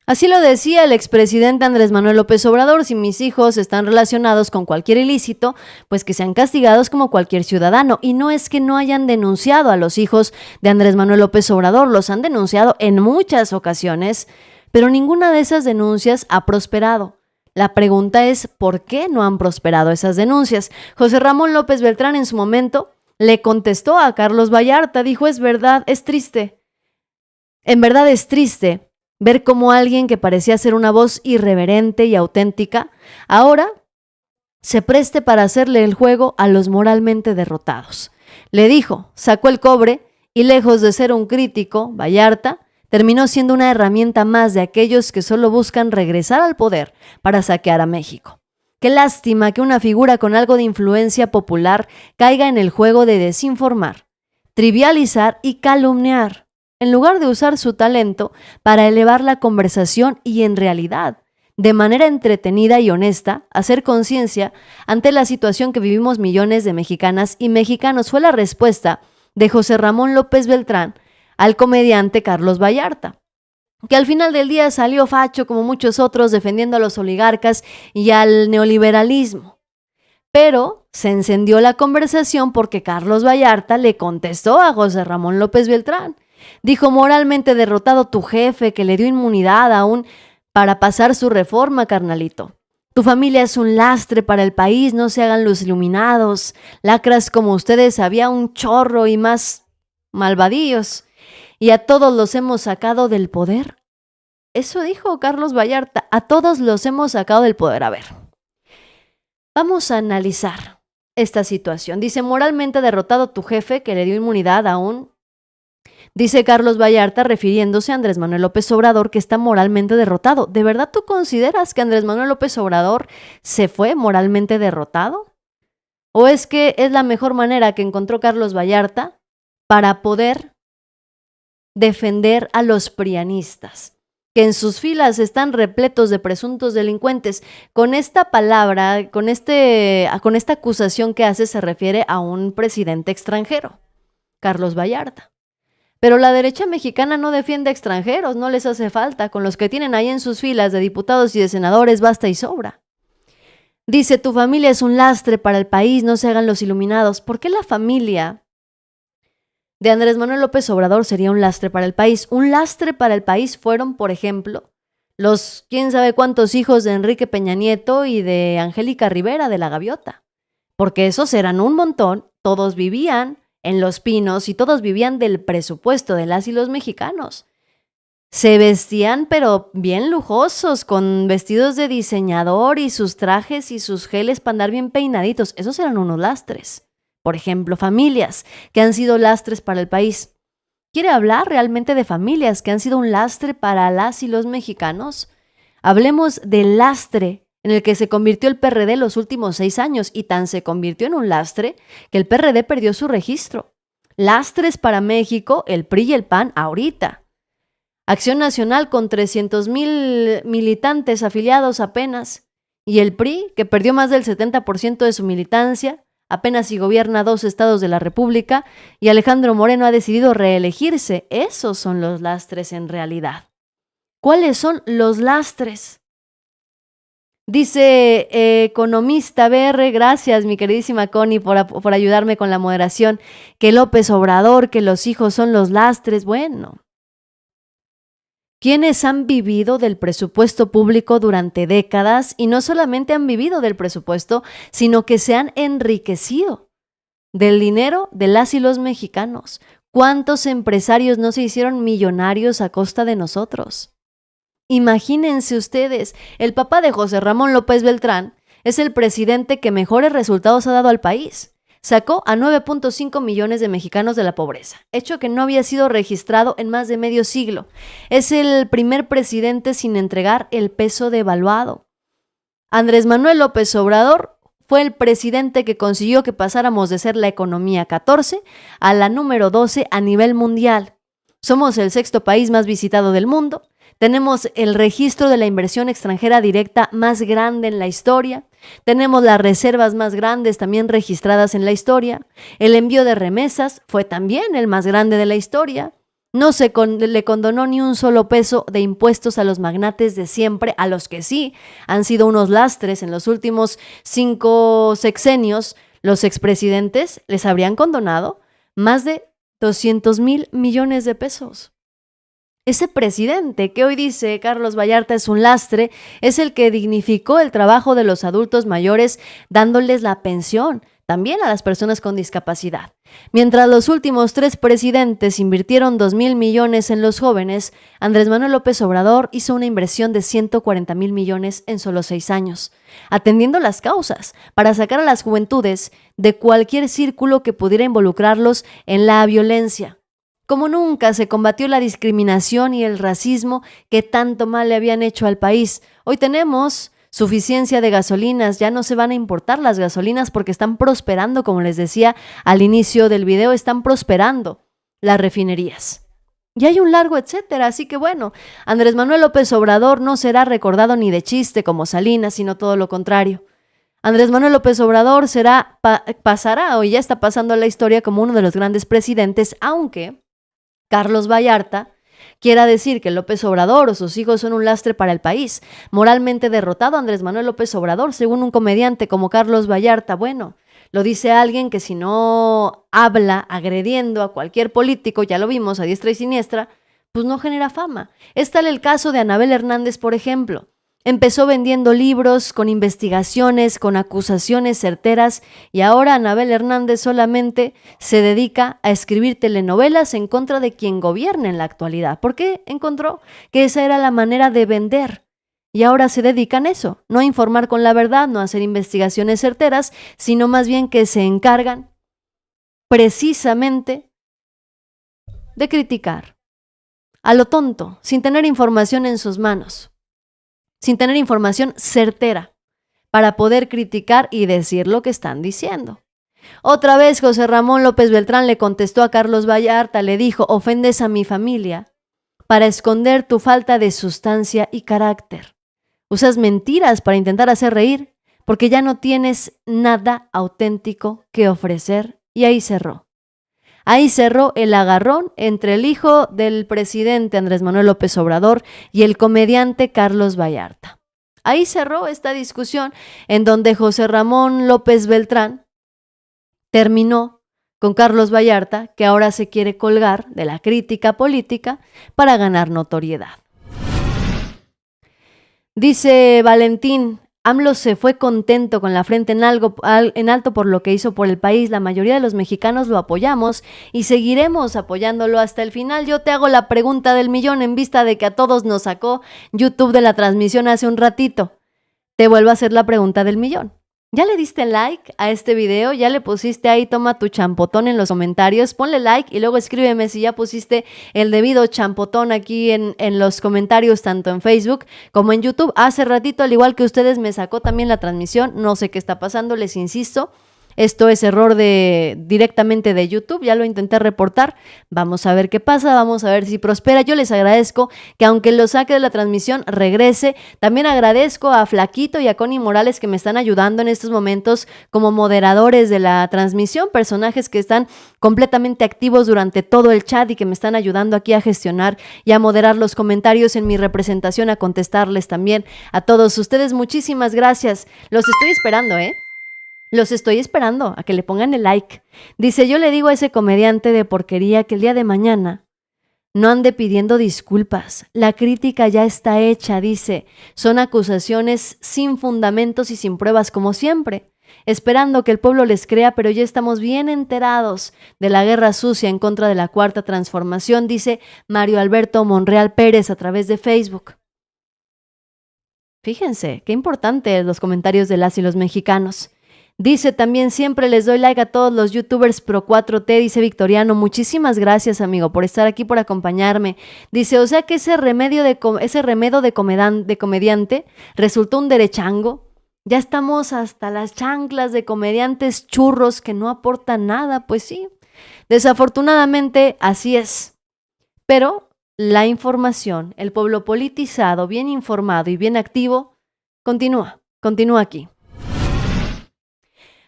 Así lo decía el expresidente Andrés Manuel López Obrador, si mis hijos están relacionados con cualquier ilícito, pues que sean castigados como cualquier ciudadano. Y no es que no hayan denunciado a los hijos de Andrés Manuel López Obrador, los han denunciado en muchas ocasiones, pero ninguna de esas denuncias ha prosperado. La pregunta es, ¿por qué no han prosperado esas denuncias? José Ramón López Beltrán en su momento le contestó a Carlos Vallarta, dijo, es verdad, es triste. En verdad es triste ver cómo alguien que parecía ser una voz irreverente y auténtica, ahora se preste para hacerle el juego a los moralmente derrotados. Le dijo, sacó el cobre y lejos de ser un crítico, Vallarta terminó siendo una herramienta más de aquellos que solo buscan regresar al poder para saquear a México. Qué lástima que una figura con algo de influencia popular caiga en el juego de desinformar, trivializar y calumniar, en lugar de usar su talento para elevar la conversación y en realidad, de manera entretenida y honesta, hacer conciencia ante la situación que vivimos millones de mexicanas y mexicanos. Fue la respuesta de José Ramón López Beltrán al comediante Carlos Vallarta, que al final del día salió facho como muchos otros defendiendo a los oligarcas y al neoliberalismo. Pero se encendió la conversación porque Carlos Vallarta le contestó a José Ramón López Beltrán. Dijo, moralmente derrotado tu jefe que le dio inmunidad aún para pasar su reforma, carnalito. Tu familia es un lastre para el país, no se hagan los iluminados. Lacras como ustedes había un chorro y más malvadillos. y a todos los hemos sacado del poder. Eso dijo Carlos Vallarta, a todos los hemos sacado del poder. A ver, vamos a analizar esta situación. Dice, moralmente derrotado tu jefe que le dio inmunidad aún. Dice Carlos Vallarta, refiriéndose a Andrés Manuel López Obrador, que está moralmente derrotado. ¿De verdad tú consideras que Andrés Manuel López Obrador se fue moralmente derrotado? ¿O es que es la mejor manera que encontró Carlos Vallarta para poder defender a los prianistas, que en sus filas están repletos de presuntos delincuentes? Con esta palabra, con esta acusación que hace, se refiere a un presidente extranjero, Carlos Vallarta. Pero la derecha mexicana no defiende a extranjeros, no les hace falta. Con los que tienen ahí en sus filas de diputados y de senadores basta y sobra. Dice, tu familia es un lastre para el país, no se hagan los iluminados. ¿Por qué la familia de Andrés Manuel López Obrador sería un lastre para el país? Un lastre para el país fueron, por ejemplo, los quién sabe cuántos hijos de Enrique Peña Nieto y de Angélica Rivera de la Gaviota. Porque esos eran un montón, todos vivían en Los Pinos y todos vivían del presupuesto de las y los mexicanos. Se vestían pero bien lujosos, con vestidos de diseñador y sus trajes y sus geles para andar bien peinaditos. Esos eran unos lastres. Por ejemplo, familias que han sido lastres para el país. ¿Quiere hablar realmente de familias que han sido un lastre para las y los mexicanos? Hablemos del lastre en el que se convirtió el PRD los últimos 6 años, y tan se convirtió en un lastre que el PRD perdió su registro. Lastres para México, el PRI y el PAN ahorita. Acción Nacional con 300,000 militantes afiliados apenas, y el PRI, que perdió más del 70% de su militancia, apenas si gobierna 2 estados de la República, y Alejandro Moreno ha decidido reelegirse. Esos son los lastres en realidad. ¿Cuáles son los lastres? Dice Economista BR, gracias mi queridísima Connie por ayudarme con la moderación, que López Obrador, que los hijos son los lastres. Bueno, quienes han vivido del presupuesto público durante décadas, y no solamente han vivido del presupuesto, sino que se han enriquecido del dinero de las y los mexicanos. ¿Cuántos empresarios no se hicieron millonarios a costa de nosotros? Imagínense ustedes, el papá de José Ramón López Beltrán es el presidente que mejores resultados ha dado al país. Sacó a 9.5 millones de mexicanos de la pobreza, hecho que no había sido registrado en más de medio siglo. Es el primer presidente sin entregar el peso devaluado. Andrés Manuel López Obrador fue el presidente que consiguió que pasáramos de ser la economía 14 a la número 12 a nivel mundial. Somos el 6º país más visitado del mundo. Tenemos el registro de la inversión extranjera directa más grande en la historia. Tenemos las reservas más grandes también registradas en la historia. El envío de remesas fue también el más grande de la historia. No se le condonó ni un solo peso de impuestos a los magnates de siempre, a los que sí han sido unos lastres en los últimos 5 sexenios. Los expresidentes les habrían condonado más de 200,000 millones de pesos. Ese presidente que hoy dice Carlos Vallarta es un lastre es el que dignificó el trabajo de los adultos mayores dándoles la pensión, también a las personas con discapacidad. Mientras los últimos 3 presidentes invirtieron 2,000 millones en los jóvenes, Andrés Manuel López Obrador hizo una inversión de 140,000 millones en solo 6 años, atendiendo las causas para sacar a las juventudes de cualquier círculo que pudiera involucrarlos en la violencia. Como nunca se combatió la discriminación y el racismo que tanto mal le habían hecho al país. Hoy tenemos suficiencia de gasolinas, ya no se van a importar las gasolinas porque están prosperando, como les decía al inicio del video, están prosperando las refinerías. Y hay un largo etcétera, así que bueno, Andrés Manuel López Obrador no será recordado ni de chiste como Salinas, sino todo lo contrario. Andrés Manuel López Obrador pasará o ya está pasando a la historia como uno de los grandes presidentes, aunque Carlos Vallarta quiera decir que López Obrador o sus hijos son un lastre para el país. Moralmente derrotado Andrés Manuel López Obrador, según un comediante como Carlos Vallarta. Bueno, lo dice alguien que si no habla agrediendo a cualquier político, ya lo vimos a diestra y siniestra, pues no genera fama. Es tal el caso de Anabel Hernández, por ejemplo. Empezó vendiendo libros con investigaciones, con acusaciones certeras, y ahora Anabel Hernández solamente se dedica a escribir telenovelas en contra de quien gobierna en la actualidad, porque encontró que esa era la manera de vender. Y ahora se dedican a eso, no a informar con la verdad, no a hacer investigaciones certeras, sino más bien que se encargan precisamente de criticar a lo tonto, sin tener información en sus manos, sin tener información certera para poder criticar y decir lo que están diciendo. Otra vez José Ramón López Beltrán le contestó a Carlos Vallarta, le dijo: ofendes a mi familia para esconder tu falta de sustancia y carácter. Usas mentiras para intentar hacer reír porque ya no tienes nada auténtico que ofrecer. Y ahí cerró. Ahí cerró el agarrón entre el hijo del presidente Andrés Manuel López Obrador y el comediante Carlos Vallarta. Ahí cerró esta discusión en donde José Ramón López Beltrán terminó con Carlos Vallarta, que ahora se quiere colgar de la crítica política para ganar notoriedad. Dice Valentín: AMLO se fue contento con la frente en alto por lo que hizo por el país. La mayoría de los mexicanos lo apoyamos y seguiremos apoyándolo hasta el final. Yo te hago la pregunta del millón en vista de que a todos nos sacó YouTube de la transmisión hace un ratito. Te vuelvo a hacer la pregunta del millón. ¿Ya le diste like a este video? ¿Ya le pusiste ahí toma tu champotón en los comentarios? Ponle like y luego escríbeme si ya pusiste el debido champotón aquí en los comentarios, tanto en Facebook como en YouTube. Hace ratito, al igual que ustedes, me sacó también la transmisión. No sé qué está pasando, les insisto. Esto es error directamente de YouTube, ya lo intenté reportar, vamos a ver qué pasa, vamos a ver si prospera. Yo les agradezco que aunque lo saque de la transmisión, regrese. También agradezco a Flaquito y a Connie Morales que me están ayudando en estos momentos como moderadores de la transmisión, personajes que están completamente activos durante todo el chat y que me están ayudando aquí a gestionar y a moderar los comentarios en mi representación, a contestarles también a todos ustedes. Muchísimas gracias, los estoy esperando, Los estoy esperando a que le pongan el like. Dice: yo le digo a ese comediante de porquería que el día de mañana no ande pidiendo disculpas. La crítica ya está hecha, dice. Son acusaciones sin fundamentos y sin pruebas como siempre. Esperando que el pueblo les crea, pero ya estamos bien enterados de la guerra sucia en contra de la Cuarta Transformación, dice Mario Alberto Monreal Pérez a través de Facebook. Fíjense, qué importante los comentarios de las y los mexicanos. Dice también: siempre les doy like a todos los youtubers pro 4T, dice Victoriano. Muchísimas gracias, amigo, por estar aquí, por acompañarme. Dice: o sea que ese remedio de comediante resultó un derechango. Ya estamos hasta las chanclas de comediantes churros que no aportan nada. Pues sí, desafortunadamente así es. Pero la información, el pueblo politizado, bien informado y bien activo, continúa aquí.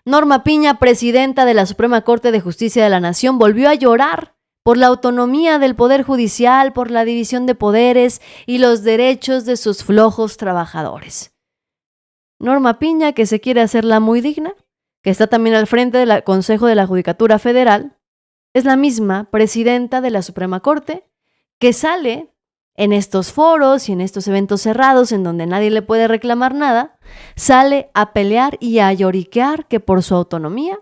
Norma Piña, presidenta de la Suprema Corte de Justicia de la Nación, volvió a llorar por la autonomía del Poder Judicial, por la división de poderes y los derechos de sus flojos trabajadores. Norma Piña, que se quiere hacer la muy digna, que está también al frente del Consejo de la Judicatura Federal, es la misma presidenta de la Suprema Corte que sale en estos foros y en estos eventos cerrados en donde nadie le puede reclamar nada, sale a pelear y a lloriquear que por su autonomía,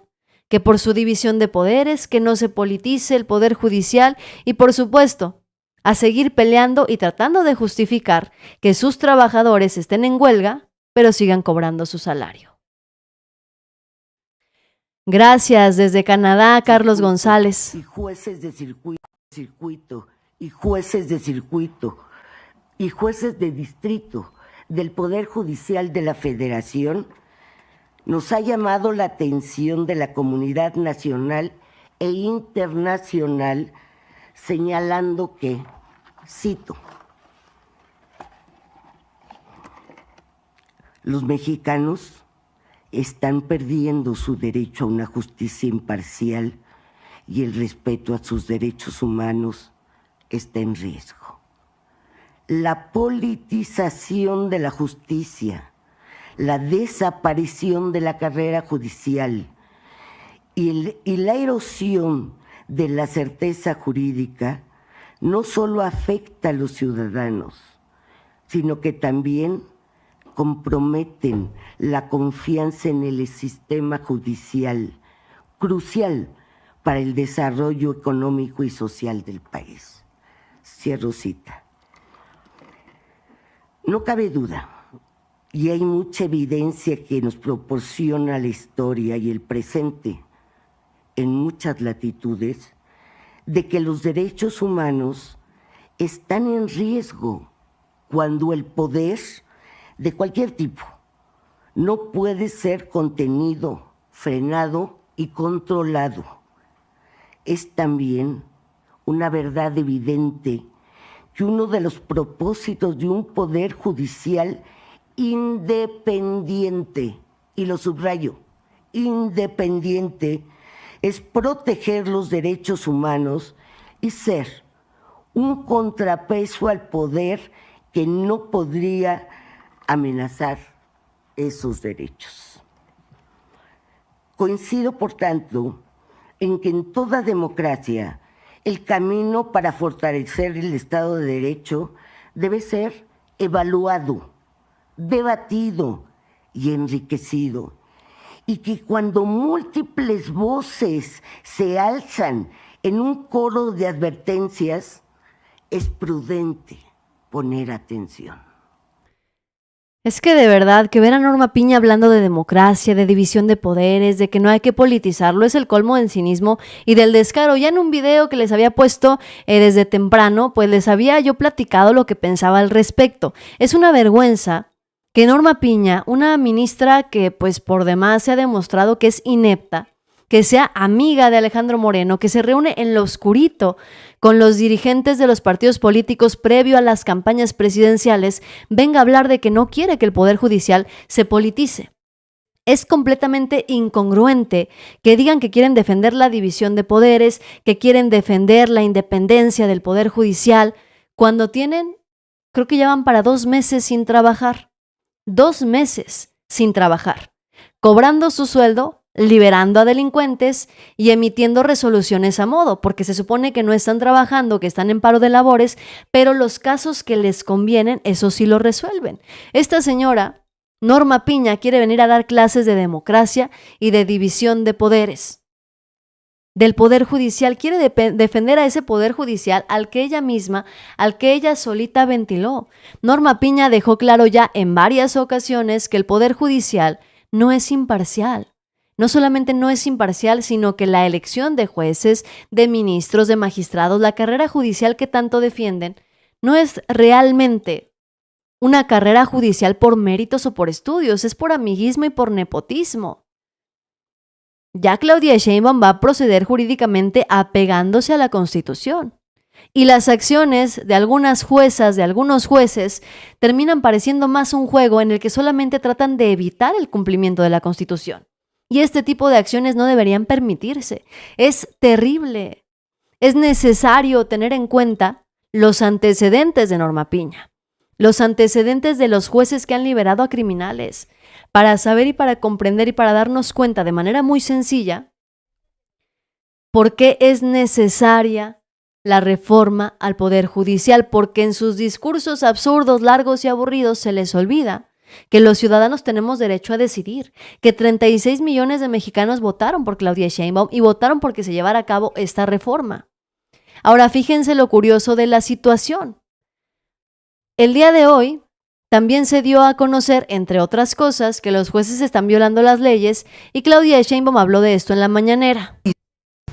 que por su división de poderes, que no se politice el Poder Judicial y, por supuesto, a seguir peleando y tratando de justificar que sus trabajadores estén en huelga, pero sigan cobrando su salario. Gracias desde Canadá, Carlos González. Y jueces de circuito, y jueces de circuito, y jueces de distrito del Poder Judicial de la Federación, nos ha llamado la atención de la comunidad nacional e internacional, señalando que, cito, los mexicanos están perdiendo su derecho a una justicia imparcial y el respeto a sus derechos humanos está en riesgo. La politización de la justicia, la desaparición de la carrera judicial y la erosión de la certeza jurídica no solo afecta a los ciudadanos, sino que también comprometen la confianza en el sistema judicial, crucial para el desarrollo económico y social del país. Cierro cita. No cabe duda, y hay mucha evidencia que nos proporciona la historia y el presente en muchas latitudes, de que los derechos humanos están en riesgo cuando el poder de cualquier tipo no puede ser contenido, frenado y controlado. Es también una verdad evidente que uno de los propósitos de un poder judicial independiente, y lo subrayo, independiente, es proteger los derechos humanos y ser un contrapeso al poder que no podría amenazar esos derechos. Coincido, por tanto, en que en toda democracia el camino para fortalecer el Estado de Derecho debe ser evaluado, debatido y enriquecido, y que cuando múltiples voces se alzan en un coro de advertencias, es prudente poner atención. Es que de verdad, que ver a Norma Piña hablando de democracia, de división de poderes, de que no hay que politizarlo, es el colmo del cinismo y del descaro. Ya en un video que les había puesto desde temprano, pues les había yo platicado lo que pensaba al respecto. Es una vergüenza que Norma Piña, una ministra que pues por demás se ha demostrado que es inepta, que sea amiga de Alejandro Moreno, que se reúne en lo oscurito con los dirigentes de los partidos políticos previo a las campañas presidenciales, venga a hablar de que no quiere que el Poder Judicial se politice. Es completamente incongruente que digan que quieren defender la división de poderes, que quieren defender la independencia del Poder Judicial, cuando tienen, creo que ya van para 2 meses sin trabajar. 2 meses sin trabajar, cobrando su sueldo, liberando a delincuentes y emitiendo resoluciones a modo, porque se supone que no están trabajando, que están en paro de labores, pero los casos que les convienen, eso sí lo resuelven. Esta señora, Norma Piña, quiere venir a dar clases de democracia y de división de poderes. Del Poder Judicial, quiere defender a ese Poder Judicial al que ella misma, al que ella solita ventiló. Norma Piña dejó claro ya en varias ocasiones que el Poder Judicial no es imparcial. No solamente no es imparcial, sino que la elección de jueces, de ministros, de magistrados, la carrera judicial que tanto defienden, no es realmente una carrera judicial por méritos o por estudios, es por amiguismo y por nepotismo. Ya Claudia Sheinbaum va a proceder jurídicamente apegándose a la Constitución. Y las acciones de algunas juezas, de algunos jueces, terminan pareciendo más un juego en el que solamente tratan de evitar el cumplimiento de la Constitución. Y este tipo de acciones no deberían permitirse. Es terrible. Es necesario tener en cuenta los antecedentes de Norma Piña, los antecedentes de los jueces que han liberado a criminales, para saber y para comprender y para darnos cuenta de manera muy sencilla por qué es necesaria la reforma al Poder Judicial, porque en sus discursos absurdos, largos y aburridos se les olvida que los ciudadanos tenemos derecho a decidir, que 36 millones de mexicanos votaron por Claudia Sheinbaum y votaron porque se llevara a cabo esta reforma. Ahora, fíjense lo curioso de la situación. El día de hoy también se dio a conocer, entre otras cosas, que los jueces están violando las leyes y Claudia Sheinbaum habló de esto en la mañanera.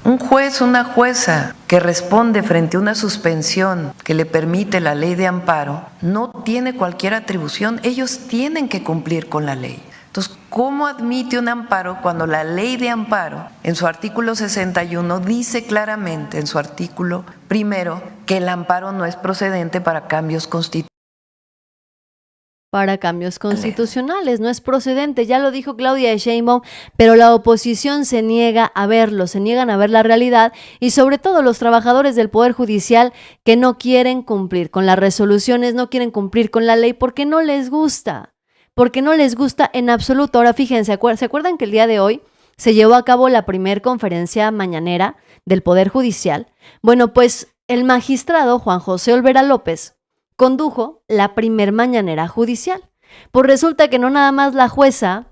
Un juez, una jueza que responde frente a una suspensión que le permite la ley de amparo, no tiene cualquier atribución, ellos tienen que cumplir con la ley. Entonces, ¿cómo admite un amparo cuando la ley de amparo, en su artículo 61, dice claramente, en su artículo primero, que el amparo no es procedente para cambios constitucionales? Para cambios constitucionales, no es procedente, ya lo dijo Claudia Sheinbaum, pero la oposición se niega a verlo, se niegan a ver la realidad y sobre todo los trabajadores del Poder Judicial que no quieren cumplir con las resoluciones, no quieren cumplir con la ley porque no les gusta en absoluto. Ahora fíjense, ¿se acuerdan que el día de hoy se llevó a cabo la primer conferencia mañanera del Poder Judicial? Bueno, pues el magistrado Juan José Olvera López condujo la primer mañanera judicial. Pues resulta que no nada más la jueza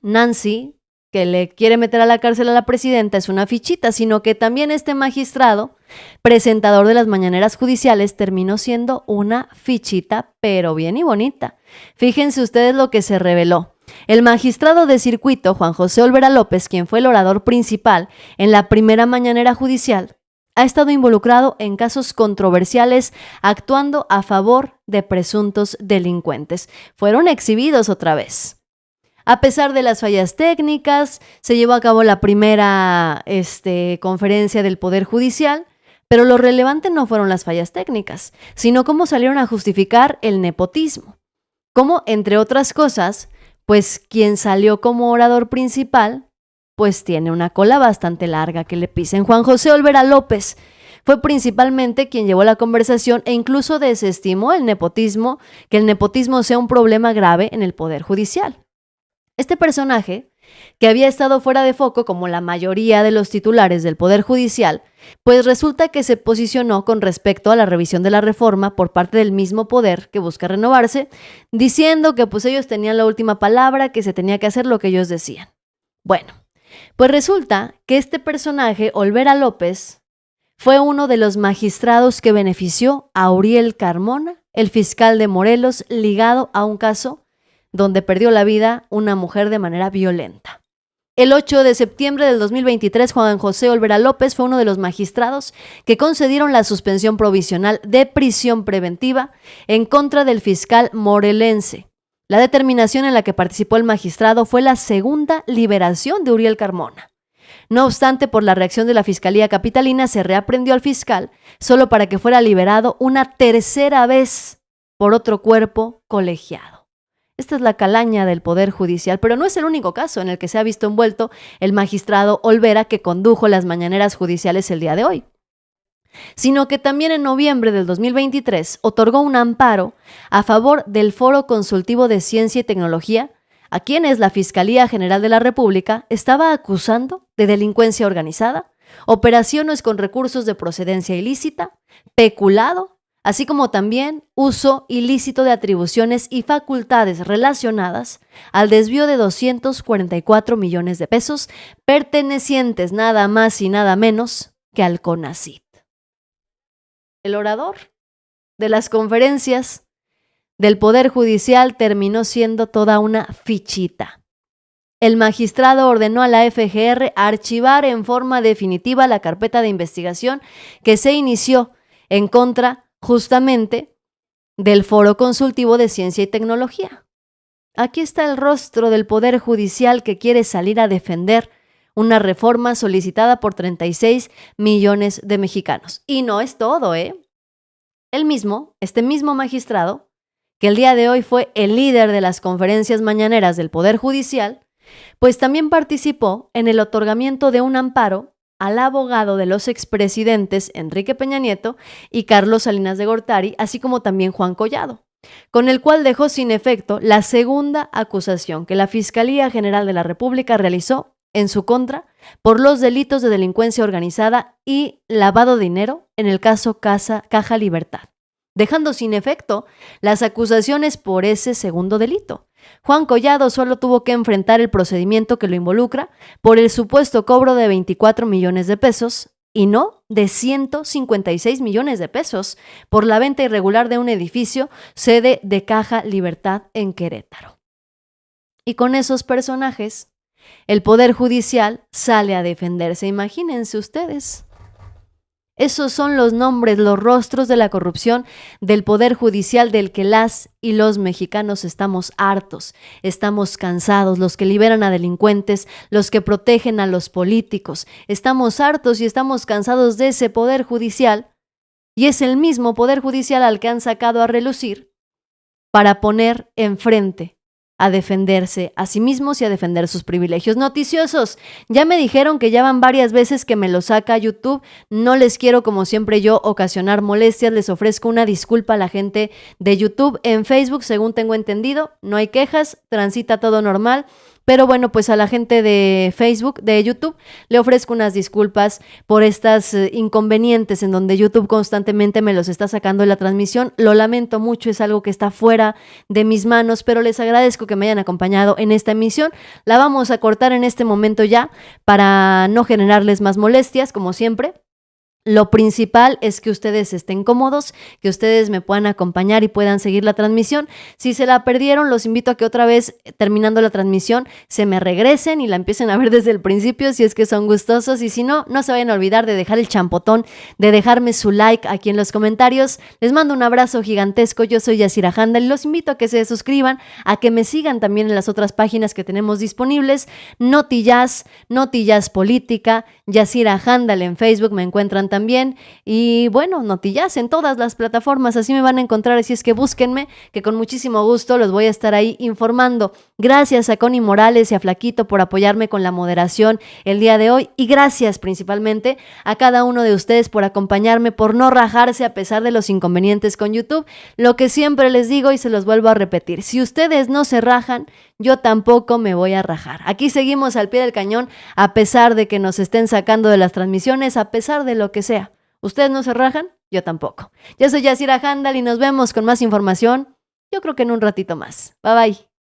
Nancy, que le quiere meter a la cárcel a la presidenta, es una fichita, sino que también este magistrado, presentador de las mañaneras judiciales, terminó siendo una fichita, pero bien y bonita. Fíjense ustedes lo que se reveló. El magistrado de circuito, Juan José Olvera López, quien fue el orador principal en la primera mañanera judicial, ha estado involucrado en casos controversiales actuando a favor de presuntos delincuentes. Fueron exhibidos otra vez. A pesar de las fallas técnicas, se llevó a cabo la primera conferencia del Poder Judicial, pero lo relevante no fueron las fallas técnicas, sino cómo salieron a justificar el nepotismo. Cómo, entre otras cosas, pues quien salió como orador principal, pues tiene una cola bastante larga que le pisen. Juan José Olvera López fue principalmente quien llevó la conversación e incluso desestimó el nepotismo, que el nepotismo sea un problema grave en el Poder Judicial. Este personaje, que había estado fuera de foco como la mayoría de los titulares del Poder Judicial, pues resulta que se posicionó con respecto a la revisión de la reforma por parte del mismo poder que busca renovarse, diciendo que pues ellos tenían la última palabra, que se tenía que hacer lo que ellos decían. Bueno, pues resulta que este personaje, Olvera López, fue uno de los magistrados que benefició a Uriel Carmona, el fiscal de Morelos, ligado a un caso donde perdió la vida una mujer de manera violenta. El 8 de septiembre del 2023, Juan José Olvera López fue uno de los magistrados que concedieron la suspensión provisional de prisión preventiva en contra del fiscal morelense. La determinación en la que participó el magistrado fue la segunda liberación de Uriel Carmona. No obstante, por la reacción de la Fiscalía Capitalina, se reaprendió al fiscal solo para que fuera liberado una tercera vez por otro cuerpo colegiado. Esta es la calaña del Poder Judicial, pero no es el único caso en el que se ha visto envuelto el magistrado Olvera que condujo las mañaneras judiciales el día de hoy, sino que también en noviembre del 2023 otorgó un amparo a favor del Foro Consultivo de Ciencia y Tecnología, a quienes la Fiscalía General de la República estaba acusando de delincuencia organizada, operaciones con recursos de procedencia ilícita, peculado, así como también uso ilícito de atribuciones y facultades relacionadas al desvío de 244 millones de pesos pertenecientes nada más y nada menos que al CONACYT. El orador de las conferencias del Poder Judicial terminó siendo toda una fichita. El magistrado ordenó a la FGR archivar en forma definitiva la carpeta de investigación que se inició en contra justamente del Foro Consultivo de Ciencia y Tecnología. Aquí está el rostro del Poder Judicial que quiere salir a defender una reforma solicitada por 36 millones de mexicanos. Y no es todo, este mismo magistrado, que el día de hoy fue el líder de las conferencias mañaneras del Poder Judicial, pues también participó en el otorgamiento de un amparo al abogado de los expresidentes Enrique Peña Nieto y Carlos Salinas de Gortari, así como también Juan Collado, con el cual dejó sin efecto la segunda acusación que la Fiscalía General de la República realizó en su contra por los delitos de delincuencia organizada y lavado de dinero en el caso Caja Libertad, dejando sin efecto las acusaciones por ese segundo delito. Juan Collado solo tuvo que enfrentar el procedimiento que lo involucra por el supuesto cobro de 24 millones de pesos y no de 156 millones de pesos por la venta irregular de un edificio sede de Caja Libertad en Querétaro. Y con esos personajes, el Poder Judicial sale a defenderse. Imagínense ustedes. Esos son los nombres, los rostros de la corrupción del Poder Judicial del que las y los mexicanos estamos hartos, estamos cansados, los que liberan a delincuentes, los que protegen a los políticos. Estamos hartos y estamos cansados de ese Poder Judicial y es el mismo Poder Judicial al que han sacado a relucir para poner enfrente a defenderse a sí mismos y a defender sus privilegios. Noticiosos, ya me dijeron que ya van varias veces que me lo saca YouTube, no les quiero como siempre yo ocasionar molestias, les ofrezco una disculpa a la gente de YouTube. En Facebook, según tengo entendido, no hay quejas, transita todo normal, Pero bueno, pues a la gente de Facebook, de YouTube, le ofrezco unas disculpas por estas inconvenientes en donde YouTube constantemente me los está sacando de la transmisión. Lo lamento mucho, es algo que está fuera de mis manos, pero les agradezco que me hayan acompañado en esta emisión. La vamos a cortar en este momento ya para no generarles más molestias, como siempre. Lo principal es que ustedes estén cómodos, que ustedes me puedan acompañar y puedan seguir la transmisión. Si se la perdieron, los invito a que otra vez, terminando la transmisión, se me regresen y la empiecen a ver desde el principio, si es que son gustosos. Y si no, no se vayan a olvidar de dejar el champotón, de dejarme su like aquí en los comentarios. Les mando un abrazo gigantesco. Yo soy Yasira Handal y los invito a que se suscriban, a que me sigan también en las otras páginas que tenemos disponibles. Notijazz, Notijazz Política, Yasira Handal en Facebook, me encuentran también, y bueno, Notijazz en todas las plataformas, así me van a encontrar, así es que búsquenme, que con muchísimo gusto los voy a estar ahí informando. Gracias a Connie Morales y a Flaquito por apoyarme con la moderación el día de hoy, y gracias principalmente a cada uno de ustedes por acompañarme, por no rajarse a pesar de los inconvenientes con YouTube. Lo que siempre les digo y se los vuelvo a repetir, si ustedes no se rajan, yo tampoco me voy a rajar. Aquí seguimos al pie del cañón, a pesar de que nos estén sacando de las transmisiones, a pesar de lo que sea. ¿Ustedes no se rajan? Yo tampoco. Yo soy Yasira Handal y nos vemos con más información, yo creo que en un ratito más. Bye bye.